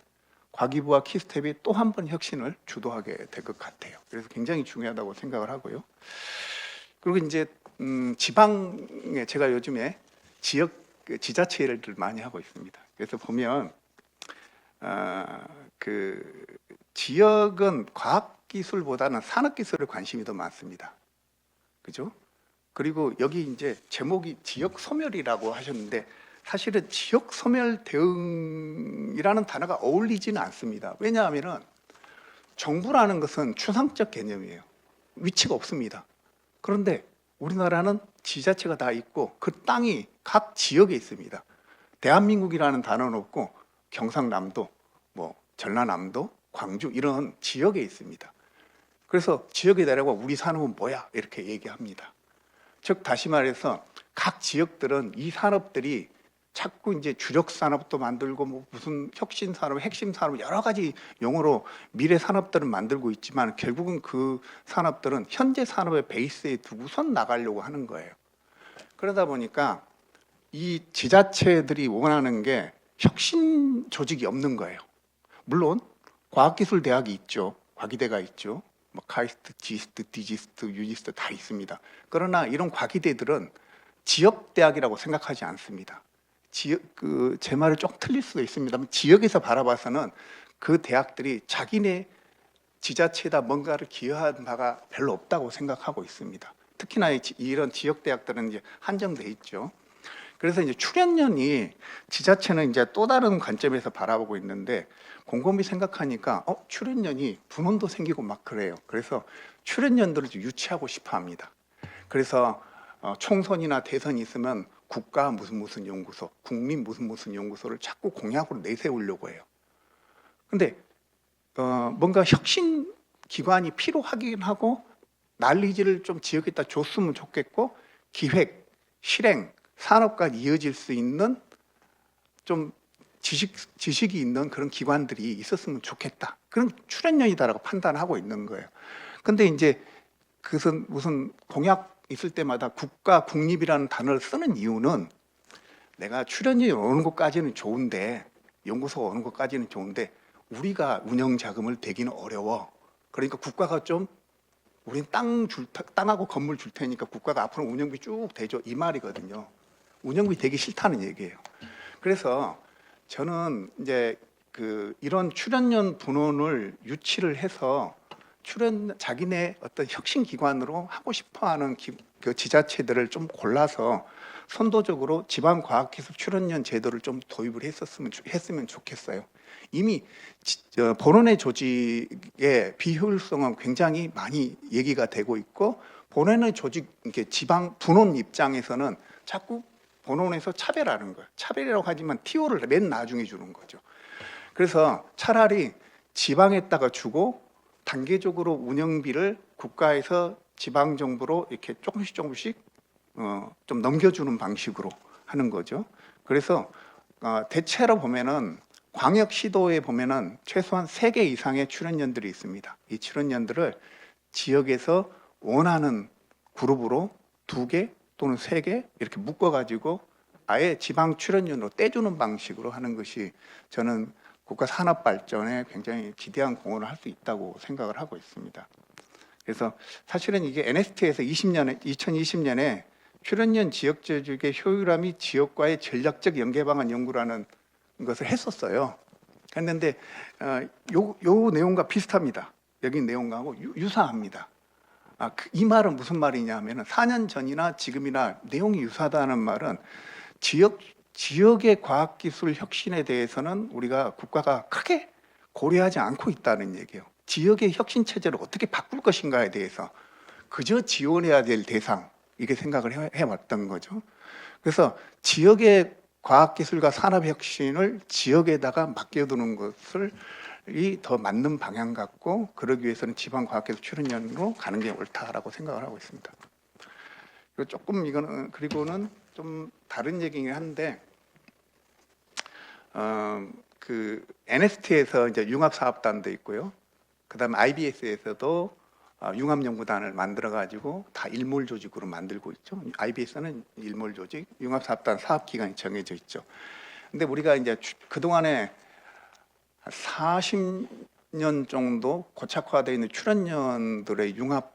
Speaker 4: 과기부와 키스텝이 또 한 번 혁신을 주도하게 될 것 같아요. 그래서 굉장히 중요하다고 생각을 하고요. 그리고 이제 지방에 제가 요즘에 지역 지자체 일을 많이 하고 있습니다. 그래서 보면 그 지역은 과학기술보다는 산업기술에 관심이 더 많습니다. 그죠? 그리고 여기 이제 제목이 지역 소멸이라고 하셨는데 사실은 지역 소멸 대응이라는 단어가 어울리지는 않습니다. 왜냐하면 정부라는 것은 추상적 개념이에요. 위치가 없습니다. 그런데 우리나라는 지자체가 다 있고 그 땅이 각 지역에 있습니다. 대한민국이라는 단어는 없고 경상남도, 뭐 전라남도, 광주 이런 지역에 있습니다. 그래서 지역에 내려가 우리 산업은 뭐야 이렇게 얘기합니다. 즉 다시 말해서 각 지역들은 이 산업들이 자꾸 이제 주력 산업도 만들고 뭐 무슨 혁신 산업, 핵심 산업 여러 가지 용어로 미래 산업들은 만들고 있지만 결국은 그 산업들은 현재 산업의 베이스에 두고선 나가려고 하는 거예요. 그러다 보니까 이 지자체들이 원하는 게 혁신 조직이 없는 거예요. 물론 과학기술대학이 있죠. 과기대가 있죠. 뭐 카이스트, 지스트, 디지스트, 유지스트 다 있습니다. 그러나 이런 과기대들은 지역대학이라고 생각하지 않습니다. 제 말을 좀 틀릴 수도 있습니다만 지역에서 바라봐서는 그 대학들이 자기네 지자체에다 뭔가를 기여한 바가 별로 없다고 생각하고 있습니다. 특히나 이런 지역 대학들은 이제 한정돼 있죠. 그래서 이제 출연연이 지자체는 이제 또 다른 관점에서 바라보고 있는데 곰곰이 생각하니까 출연연이 분원도 생기고 막 그래요. 그래서 출연연들을 좀 유치하고 싶어합니다. 그래서 총선이나 대선이 있으면 국가 무슨 연구소, 국민 무슨 연구소를 자꾸 공약으로 내세우려고 해요. 근데 뭔가 혁신 기관이 필요하긴 하고 난리지를 좀 지역에다 줬으면 좋겠고 기획, 실행, 산업과 이어질 수 있는 좀 지식이 있는 그런 기관들이 있었으면 좋겠다. 그런 출연연이다라고 판단하고 있는 거예요. 근데 이제 그것은 무슨 공약 있을 때마다 국가, 국립이라는 단어를 쓰는 이유는 내가 출연연이 오는 것까지는 좋은데 연구소가 오는 것까지는 좋은데 우리가 운영 자금을 대기는 어려워. 그러니까 국가가 좀 우린 땅하고 건물 줄 테니까 국가가 앞으로 운영비 쭉 대줘 이 말이거든요. 운영비 되기 싫다는 얘기예요. 그래서 저는 이제 이런 출연연 분원을 유치를 해서 자기네 어떤 혁신 기관으로 하고 싶어하는 그 지자체들을 좀 골라서 선도적으로 지방과학기술 출연연 제도를 좀 도입을 했으면 좋겠어요. 이미 본원의 조직의 비효율성은 굉장히 많이 얘기가 되고 있고 본원의 조직 이렇게 지방 분원 입장에서는 자꾸 본원에서 차별하는 거예요. 차별이라고 하지만 TO를 맨 나중에 주는 거죠. 그래서 차라리 지방에다가 주고 단계적으로 운영비를 국가에서 지방 정부로 이렇게 조금씩 좀 넘겨주는 방식으로 하는 거죠. 그래서 대체로 보면은 광역시도에 보면은 최소한 3개 이상의 출연연들이 있습니다. 이 출연연들을 지역에서 원하는 그룹으로 2개 또는 3개 이렇게 묶어가지고 아예 지방 출연연으로 떼주는 방식으로 하는 것이 저는 국가 산업 발전에 굉장히 기대한 공헌을 할 수 있다고 생각을 하고 있습니다. 그래서 사실은 이게 NST에서 2020년에 출연연 지역 조직의 효율화 및 지역과의 전략적 연계 방안 연구라는 것을 했었어요. 했는데 요 내용과 비슷합니다. 여기 내용하고 유사합니다. 이 말은 무슨 말이냐면은 4년 전이나 지금이나 내용이 유사하다는 말은 지역의 과학기술 혁신에 대해서는 우리가 국가가 크게 고려하지 않고 있다는 얘기예요. 지역의 혁신 체제를 어떻게 바꿀 것인가에 대해서 그저 지원해야 될 대상 이게 생각을 해왔던 거죠. 그래서 지역의 과학기술과 산업혁신을 지역에다가 맡겨두는 것을 더 맞는 방향 같고 그러기 위해서는 지방과학기술 출연연으로 가는 게 옳다라고 생각을 하고 있습니다. 그리고 조금 이거는 그리고는 좀 다른 얘기긴 한데 그 NST에서 이제 융합사업단도 있고요. 그다음에 IBS에서도 융합연구단을 만들어 가지고 다 일몰 조직으로 만들고 있죠. IBS는 일몰 조직, 융합사업단 사업 기간이 정해져 있죠. 근데 우리가 이제 그 동안에 40년 정도 고착화되어 있는 출연연들의 융합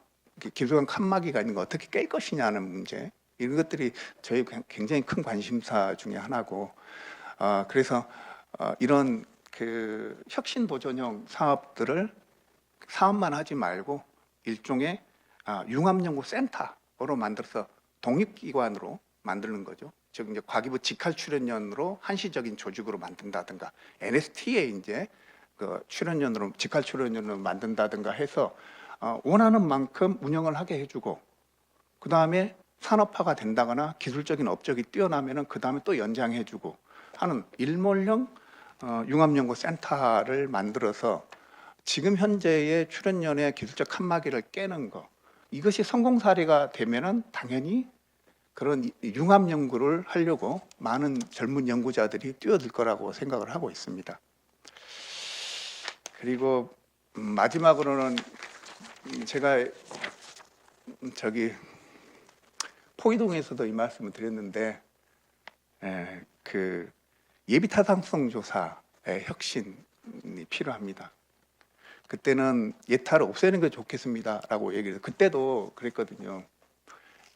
Speaker 4: 기술관 칸막이가 있는 거 어떻게 깰 것이냐는 문제. 이런 것들이 저희 굉장히 큰 관심사 중에 하나고, 그래서 이런 그 혁신 도전형 사업들을 사업만 하지 말고 일종의 융합연구센터로 만들어서 독립기관으로 만드는 거죠. 즉 이제 과기부 직할 출연연으로 한시적인 조직으로 만든다든가, NST에 이제 그 출연연으로 직할 출연연으로 만든다든가 해서 원하는 만큼 운영을 하게 해주고, 그 다음에 산업화가 된다거나 기술적인 업적이 뛰어나면은 그 다음에 또 연장해주고 하는 일몰형 융합연구센터를 만들어서 지금 현재의 출연연의 기술적 칸막이를 깨는 거, 이것이 성공 사례가 되면은 당연히 그런 융합 연구를 하려고 많은 젊은 연구자들이 뛰어들 거라고 생각을 하고 있습니다. 그리고 마지막으로는 제가 포이동에서도 이 말씀을 드렸는데, 그 예비 타당성 조사의 혁신이 필요합니다. 그때는 예타를 없애는 게 좋겠습니다라고 얘기를 해서 그때도 그랬거든요.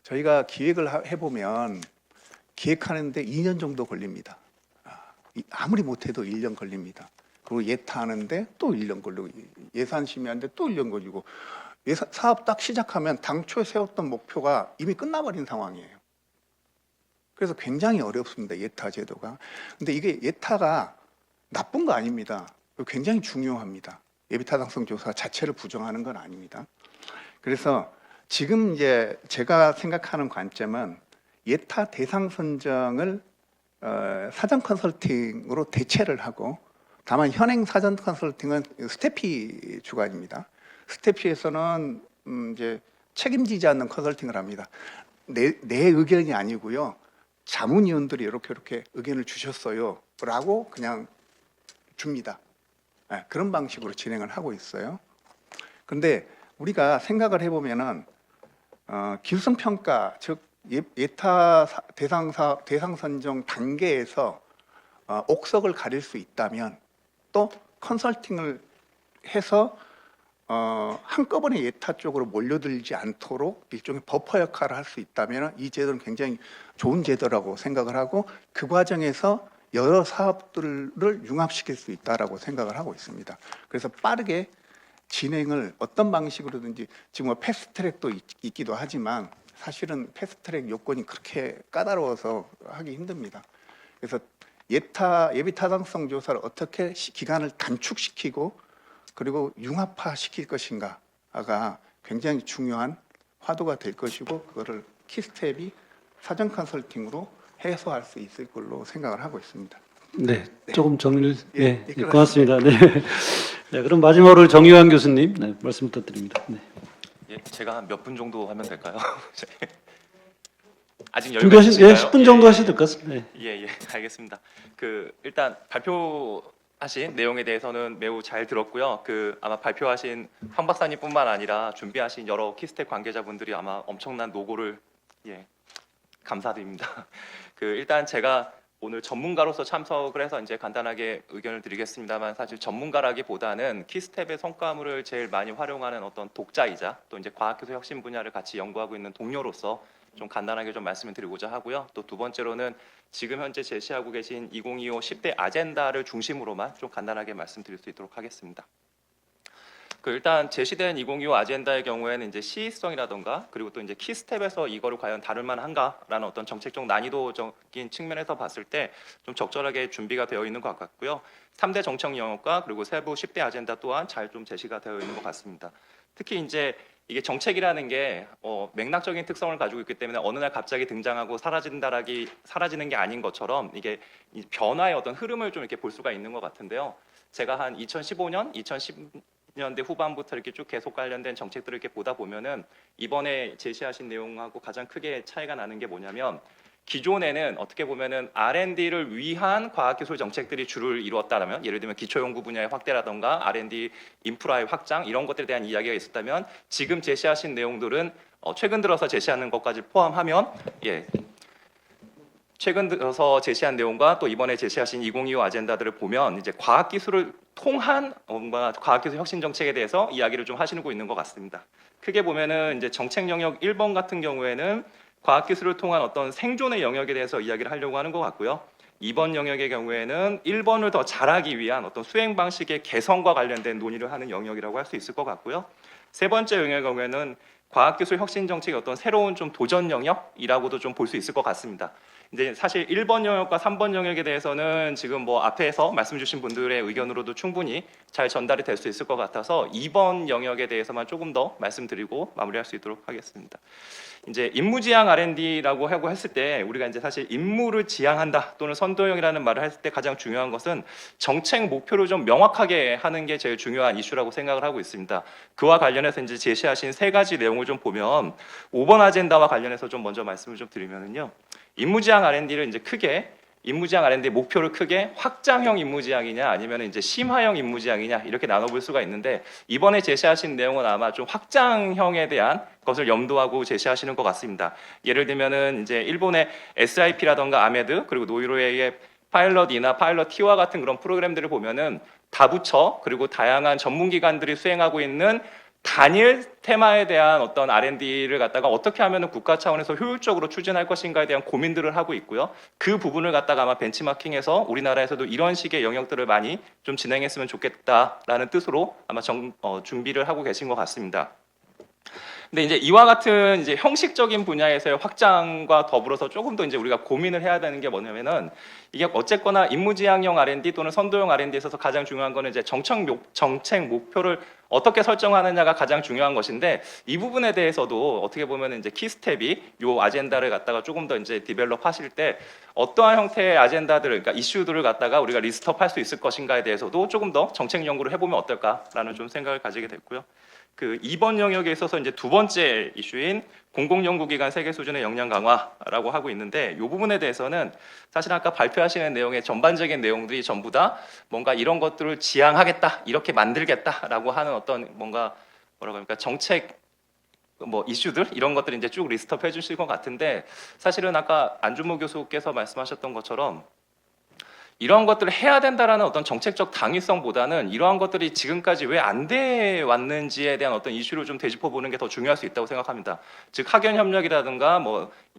Speaker 4: 저희가 기획을 해보면 기획하는데 2년 정도 걸립니다. 아무리 못해도 1년 걸립니다. 그리고 예타하는데 또 1년 걸리고, 예산 심의하는데 또 1년 걸리고, 사업 딱 시작하면 당초에 세웠던 목표가 이미 끝나버린 상황이에요. 그래서 굉장히 어렵습니다, 예타 제도가. 근데 이게 예타가 나쁜 거 아닙니다. 굉장히 중요합니다. 예비타당성 조사 자체를 부정하는 건 아닙니다. 그래서 지금 이제 제가 생각하는 관점은 예타 대상 선정을 사전 컨설팅으로 대체를 하고, 다만 현행 사전 컨설팅은 스태피 주관입니다. 스태피에서는 이제 책임지지 않는 컨설팅을 합니다. 내 의견이 아니고요, 자문위원들이 이렇게 의견을 주셨어요라고 그냥 줍니다. 그런 방식으로 진행을 하고 있어요. 그런데 우리가 생각을 해보면은 기술성 평가, 즉 예타 대상 선정 단계에서 옥석을 가릴 수 있다면, 또 컨설팅을 해서 한꺼번에 예타 쪽으로 몰려들지 않도록 일종의 버퍼 역할을 할 수 있다면 이 제도는 굉장히 좋은 제도라고 생각을 하고, 그 과정에서 여러 사업들을 융합시킬 수 있다라고 생각을 하고 있습니다. 그래서 빠르게 진행을 어떤 방식으로든지, 지금 뭐 패스트트랙도 있기도 하지만 사실은 패스트트랙 요건이 그렇게 까다로워서 하기 힘듭니다. 그래서 예비 타당성 조사를 어떻게 기간을 단축시키고 그리고 융합화시킬 것인가가 굉장히 중요한 화두가 될 것이고, 그거를 키스텝이 사전 컨설팅으로 해소할 수 있을 걸로 생각을 하고 있습니다.
Speaker 1: 네, 조금 정리를. 네,
Speaker 4: 예,
Speaker 1: 고맙습니다. 네. 네, 그럼 마지막으로 정유환 교수님, 네, 말씀 부탁드립니다. 네.
Speaker 5: 예, 제가 한 몇 분 정도 하면 될까요? 아직
Speaker 1: 준비하신,
Speaker 5: 여유가
Speaker 1: 예,
Speaker 5: 있으신가요?
Speaker 1: 10분 정도 하셔도 될 것 같습니다. 네.
Speaker 5: 예, 알겠습니다. 일단 발표 하신 내용에 대해서는 매우 잘 들었고요. 아마 발표하신 황 박사님뿐만 아니라 준비하신 여러 키스텝 관계자분들이 아마 엄청난 노고를 감사드립니다. 일단 제가 오늘 전문가로서 참석을 해서 이제 간단하게 의견을 드리겠습니다만, 사실 전문가라기보다는 키스텝의 성과물을 제일 많이 활용하는 어떤 독자이자 또 이제 과학기술 혁신 분야를 같이 연구하고 있는 동료로서 좀 간단하게 좀 말씀을 드리고자 하고요. 또 두 번째로는 지금 현재 제시하고 계신 2025 10대 아젠다를 중심으로만 좀 간단하게 말씀드릴 수 있도록 하겠습니다. 일단 제시된 2025 아젠다의 경우에는 이제 시의성이라던가 그리고 또 이제 키스텝에서 이거를 과연 다룰 만한가라는 어떤 정책적 난이도적인 측면에서 봤을 때 좀 적절하게 준비가 되어 있는 것 같고요. 3대 정책 영역과 그리고 세부 10대 아젠다 또한 잘 좀 제시가 되어 있는 것 같습니다. 특히 이제 이게 정책이라는 게 맥락적인 특성을 가지고 있기 때문에 어느 날 갑자기 등장하고 사라지는 게 아닌 것처럼 이게 이 변화의 어떤 흐름을 좀 이렇게 볼 수가 있는 것 같은데요. 제가 한 2015년, 2010년대 후반부터 이렇게 쭉 계속 관련된 정책들을 이렇게 보다 보면은 이번에 제시하신 내용하고 가장 크게 차이가 나는 게 뭐냐면, 기존에는 어떻게 보면은 R&D를 위한 과학기술 정책들이 주를 이루었다면, 예를 들면 기초연구 분야의 확대라던가 R&D 인프라의 확장 이런 것들에 대한 이야기가 있었다면, 지금 제시하신 내용들은 최근 들어서 제시하는 것까지 포함하면 최근 들어서 제시한 내용과 또 이번에 제시하신 2025 아젠다들을 보면 이제 과학기술을 통한 뭔가 과학기술 혁신 정책에 대해서 이야기를 좀 하시고 있는 것 같습니다. 크게 보면은 이제 정책 영역 1번 같은 경우에는 과학기술을 통한 어떤 생존의 영역에 대해서 이야기를 하려고 하는 것 같고요. 2번 영역의 경우에는 1번을 더 잘하기 위한 어떤 수행 방식의 개선과 관련된 논의를 하는 영역이라고 할 수 있을 것 같고요. 세 번째 영역의 경우에는 과학기술 혁신 정책의 어떤 새로운 좀 도전 영역이라고도 좀 볼 수 있을 것 같습니다. 이제 사실 1번 영역과 3번 영역에 대해서는 지금 뭐 앞에서 말씀 주신 분들의 의견으로도 충분히 잘 전달이 될 수 있을 것 같아서 2번 영역에 대해서만 조금 더 말씀드리고 마무리할 수 있도록 하겠습니다. 이제 임무지향 R&D라고 하고 했을 때 우리가 이제 사실 임무를 지향한다 또는 선도형이라는 말을 했을 때 가장 중요한 것은 정책 목표를 좀 명확하게 하는 게 제일 중요한 이슈라고 생각을 하고 있습니다. 그와 관련해서 이제 제시하신 세 가지 내용을 좀 보면 5번 아젠다와 관련해서 좀 먼저 말씀을 좀 드리면은요. 임무지향 R&D를 이제 크게 임무지향 R&D 목표를 크게 확장형 임무지향이냐 아니면 이제 심화형 임무지향이냐 이렇게 나눠볼 수가 있는데, 이번에 제시하신 내용은 아마 좀 확장형에 대한 것을 염두하고 제시하시는 것 같습니다. 예를 들면은 이제 일본의 SIP라던가 아메드 그리고 노르웨이의 파일럿 E나 파일럿 T와 같은 그런 프로그램들을 보면은 다부처 그리고 다양한 전문기관들이 수행하고 있는 단일 테마에 대한 어떤 R&D를 갖다가 어떻게 하면 국가 차원에서 효율적으로 추진할 것인가에 대한 고민들을 하고 있고요. 그 부분을 갖다가 아마 벤치마킹해서 우리나라에서도 이런 식의 영역들을 많이 좀 진행했으면 좋겠다라는 뜻으로 아마 준비를 하고 계신 것 같습니다. 근데 이제 이와 같은 이제 형식적인 분야에서의 확장과 더불어서 조금 더 이제 우리가 고민을 해야 되는 게 뭐냐면은, 이게 어쨌거나 임무지향형 R&D 또는 선도형 R&D에 있어서 가장 중요한 거는 이제 정책 목표를 어떻게 설정하느냐가 가장 중요한 것인데, 이 부분에 대해서도 어떻게 보면 이제 키스텝이 요 아젠다를 갖다가 조금 더 이제 디벨롭 하실 때 어떠한 형태의 아젠다들을, 그러니까 이슈들을 갖다가 우리가 리스트업 할 수 있을 것인가에 대해서도 조금 더 정책 연구를 해보면 어떨까라는 좀 생각을 가지게 됐고요. 2번 영역에 있어서 이제 두 번째 이슈인 공공연구기관 세계 수준의 역량 강화라고 하고 있는데, 이 부분에 대해서는 사실 아까 발표하시는 내용의 전반적인 내용들이 전부 다 뭔가 이런 것들을 지향하겠다, 이렇게 만들겠다라고 하는 어떤 뭔가 뭐라고 합니까 정책 이슈들 이런 것들을 이제 쭉 리스트업 해주실 것 같은데, 사실은 아까 안준모 교수께서 말씀하셨던 것처럼 이러한 것들을 해야 된다라는 어떤 정책적 당위성보다는 이러한 것들이 지금까지 왜 안 돼 왔는지에 대한 어떤 이슈를 좀 되짚어 보는 게 더 중요할 수 있다고 생각합니다. 즉 학연 협력이라든가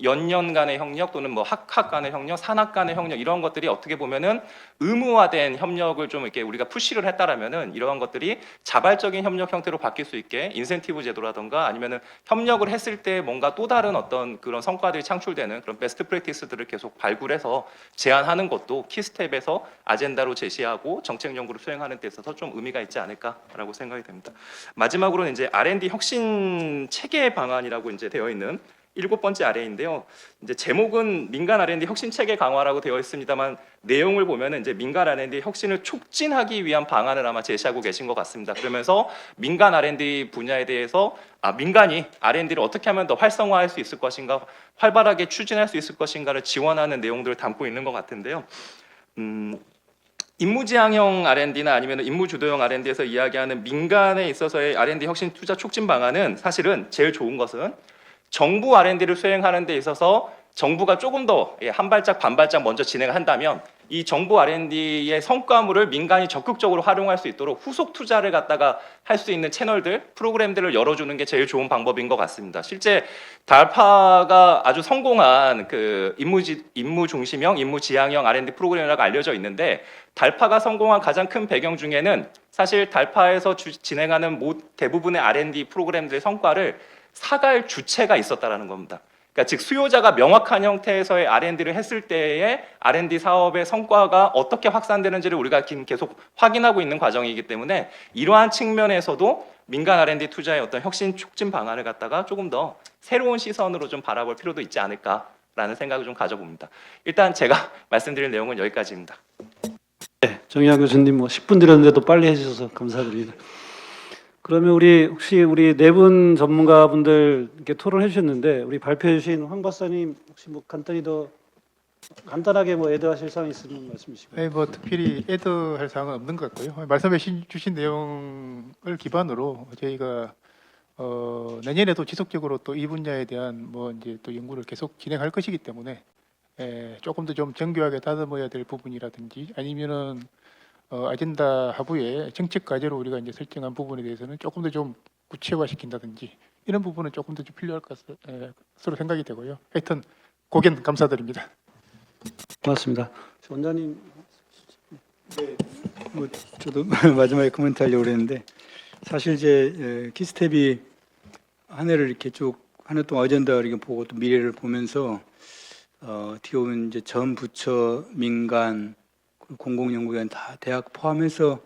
Speaker 5: 연년 간의 협력 또는 학학 간의 협력, 산학 간의 협력 이런 것들이 어떻게 보면은 의무화된 협력을 좀 이렇게 우리가 푸시를 했다라면은 이러한 것들이 자발적인 협력 형태로 바뀔 수 있게 인센티브 제도라든가 아니면은 협력을 했을 때 뭔가 또 다른 어떤 그런 성과들이 창출되는 그런 베스트 프랙티스들을 계속 발굴해서 제안하는 것도 키스텝 에서 아젠다로 제시하고 정책 연구를 수행하는 데 있어서 좀 의미가 있지 않을까라고 생각이 됩니다. 마지막으로는 이제 R&D 혁신 체계 방안이라고 이제 되어 있는 7번째 아래인데요. 이제 제목은 민간 R&D 혁신 체계 강화라고 되어 있습니다만 내용을 보면은 이제 민간 R&D 혁신을 촉진하기 위한 방안을 아마 제시하고 계신 것 같습니다. 그러면서 민간 R&D 분야에 대해서 민간이 R&D를 어떻게 하면 더 활성화할 수 있을 것인가, 활발하게 추진할 수 있을 것인가를 지원하는 내용들을 담고 있는 것 같은데요. 임무지향형 R&D나 아니면 임무주도형 R&D에서 이야기하는 민간에 있어서의 R&D 혁신 투자 촉진 방안은 사실은 제일 좋은 것은 정부 R&D를 수행하는 데 있어서 정부가 조금 더 한 발짝 반발짝 먼저 진행을 한다면 이 정부 R&D의 성과물을 민간이 적극적으로 활용할 수 있도록 후속 투자를 갖다가 할 수 있는 채널들, 프로그램들을 열어주는 게 제일 좋은 방법인 것 같습니다. 실제 달파가 아주 성공한 그 임무 중심형, 임무 지향형 R&D 프로그램이라고 알려져 있는데 달파가 성공한 가장 큰 배경 중에는 사실 달파에서 진행하는 대부분의 R&D 프로그램들의 성과를 사갈 주체가 있었다라는 겁니다. 그러니까 즉 수요자가 명확한 형태에서의 R&D를 했을 때의 R&D 사업의 성과가 어떻게 확산되는지를 우리가 지금 계속 확인하고 있는 과정이기 때문에 이러한 측면에서도 민간 R&D 투자의 어떤 혁신 촉진 방안을 갖다가 조금 더 새로운 시선으로 좀 바라볼 필요도 있지 않을까라는 생각을 좀 가져봅니다. 일단 제가 말씀드릴 내용은 여기까지입니다.
Speaker 1: 네, 정의학 교수님 뭐 10분 드렸는데도 빨리 해주셔서 감사드립니다. 그러면 혹시 우리 네 분 전문가분들 이렇게 토론해 주셨는데 우리 발표해 주신 황 박사님 혹시 뭐 간단하게 뭐 애드하실 사항 있으면 말씀 주시고.
Speaker 6: 네, 뭐 특별히 애드할 사항은 없는 것 같고요. 말씀해 주신 내용을 기반으로 저희가 내년에도 지속적으로 또 이 분야에 대한 뭐 이제 또 연구를 계속 진행할 것이기 때문에 조금 더 좀 정교하게 다듬어야 될 부분이라든지 아니면은 아젠다 하부에 정책 과제로 우리가 이제 설정한 부분에 대해서는 조금 더 좀 구체화시킨다든지 이런 부분은 조금 더 좀 필요할 것으로 생각이 되고요. 하여튼 고견 감사드립니다.
Speaker 1: 고맙습니다. 원장님.
Speaker 7: 뭐 저도 마지막에 코멘트 하려고 그랬는데 사실 이제 키스텝이 한 해를 이렇게 쭉 한 해 동안 어젠다 이렇게 보고 또 미래를 보면서 어떻게 보면 이제 전 부처 민간 공공연구기관 다 대학 포함해서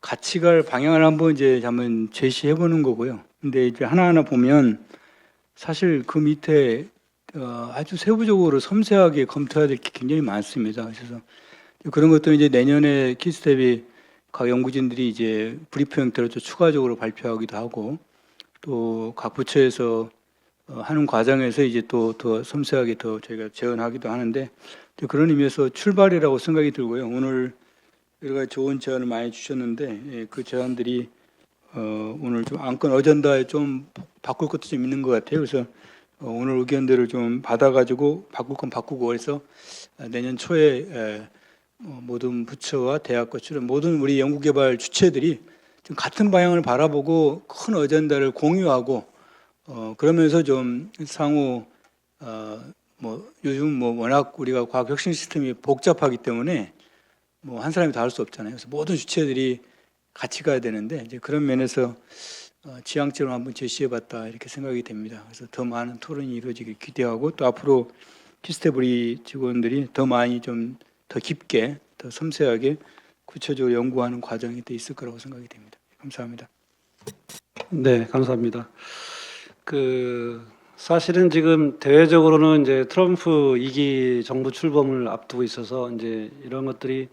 Speaker 7: 같이 갈 방향을 한번 제시해 보는 거고요. 근데 이제 하나하나 보면 사실 그 밑에 아주 세부적으로 섬세하게 검토해야 될 게 굉장히 많습니다. 그래서 그런 것도 이제 내년에 키스텝이 각 연구진들이 이제 브리프 형태로 좀 추가적으로 발표하기도 하고 또 각 부처에서 하는 과정에서 이제 또 더 섬세하게 더 저희가 제언하기도 하는데 그런 의미에서 출발이라고 생각이 들고요. 오늘 여러 가지 좋은 제안을 많이 주셨는데 그 제안들이 오늘 좀 안건 어젠다에 좀 바꿀 것도 좀 있는 것 같아요. 그래서 오늘 의견들을 좀 받아가지고 바꿀 건 바꾸고 그래서 내년 초에 모든 부처와 대학과 모든 우리 연구개발 주체들이 좀 같은 방향을 바라보고 큰 어젠다를 공유하고 그러면서 좀 상호 뭐 요즘 뭐 워낙 우리가 과학 혁신 시스템이 복잡하기 때문에 뭐 한 사람이 다 할 수 없잖아요. 그래서 모든 주체들이 같이 가야 되는데 이제 그런 면에서 지향점을 한번 제시해봤다 이렇게 생각이 됩니다. 그래서 더 많은 토론이 이루어지길 기대하고 또 앞으로 키스텝 우리 직원들이 더 많이 좀 더 깊게 더 섬세하게 구체적으로 연구하는 과정이 또 있을 거라고 생각이 됩니다. 감사합니다.
Speaker 1: 네, 감사합니다. 사실은 지금 대외적으로는 이제 트럼프 2기 정부 출범을 앞두고 있어서 이제 이런 것들이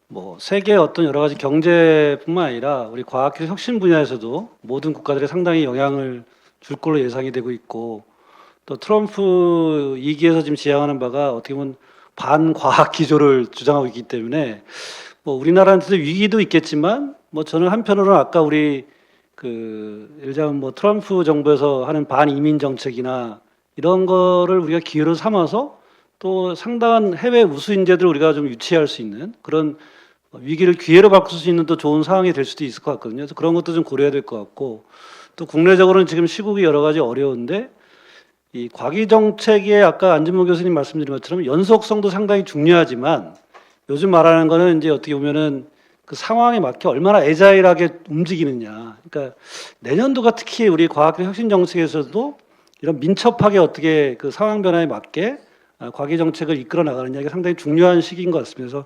Speaker 1: 뭐 세계 어떤 여러 가지 경제뿐만 아니라 우리 과학기술 혁신 분야에서도 모든 국가들이 상당히 영향을 줄 걸로 예상이 되고 있고 또 트럼프 2기에서 지금 지향하는 바가 어떻게 보면 반과학 기조를 주장하고 있기 때문에 뭐 우리나라한테도 위기도 있겠지만 뭐 저는 한편으로는 아까 우리 예를 들자면 뭐 트럼프 정부에서 하는 반이민 정책이나 이런 거를 우리가 기회로 삼아서 또 상당한 해외 우수 인재들을 우리가 좀 유치할 수 있는 그런 위기를 기회로 바꿀 수 있는 또 좋은 상황이 될 수도 있을 것 같거든요. 그래서 그런 것도 좀 고려해야 될 것 같고 또 국내적으로는 지금 시국이 여러 가지 어려운데 이 과기 정책에 아까 안진모 교수님 말씀드린 것처럼 연속성도 상당히 중요하지만 요즘 말하는 거는 이제 어떻게 보면은 그 상황에 맞게 얼마나 애자일하게 움직이느냐. 그러니까 내년도가 특히 우리 과학기술 혁신 정책에서도 이런 민첩하게 어떻게 그 상황 변화에 맞게 과기 정책을 이끌어 나가느냐 이게 상당히 중요한 시기인 것 같습니다. 그래서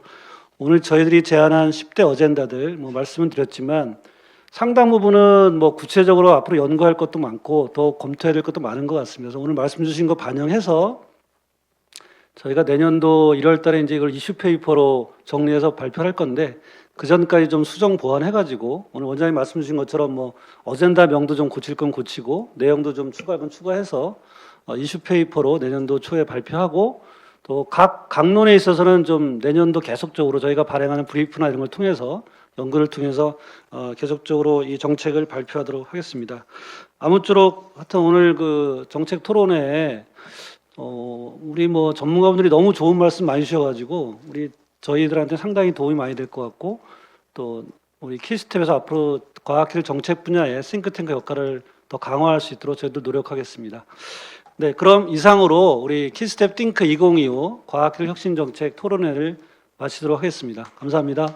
Speaker 1: 오늘 저희들이 제안한 10대 어젠다들 뭐 말씀은 드렸지만 상당 부분은 뭐 구체적으로 앞으로 연구할 것도 많고 더 검토해야 될 것도 많은 것 같습니다. 그래서 오늘 말씀 주신 거 반영해서 저희가 내년도 1월 달에 이제 이걸 이슈 페이퍼로 정리해서 발표할 건데 그 전까지 좀 수정 보완해가지고 오늘 원장님 말씀 주신 것처럼 뭐 어젠다 명도 좀 고칠 건 고치고 내용도 좀 추가할 건 추가해서 이슈 페이퍼로 내년도 초에 발표하고 또 각 강론에 있어서는 좀 내년도 계속적으로 저희가 발행하는 브리프나 이런 걸 통해서 연구를 통해서 계속적으로 이 정책을 발표하도록 하겠습니다. 아무쪼록 하여튼 오늘 그 정책 토론회에 우리 뭐 전문가분들이 너무 좋은 말씀 많이 주셔가지고 우리 저희들한테 상당히 도움이 많이 될 것 같고 또 우리 키스텝에서 앞으로 과학기술 정책 분야의 싱크탱크 역할을 더 강화할 수 있도록 저희들 노력하겠습니다. 네, 그럼 이상으로 우리 키스텝 띵크 2025 과학기술 혁신 정책 토론회를 마치도록 하겠습니다. 감사합니다.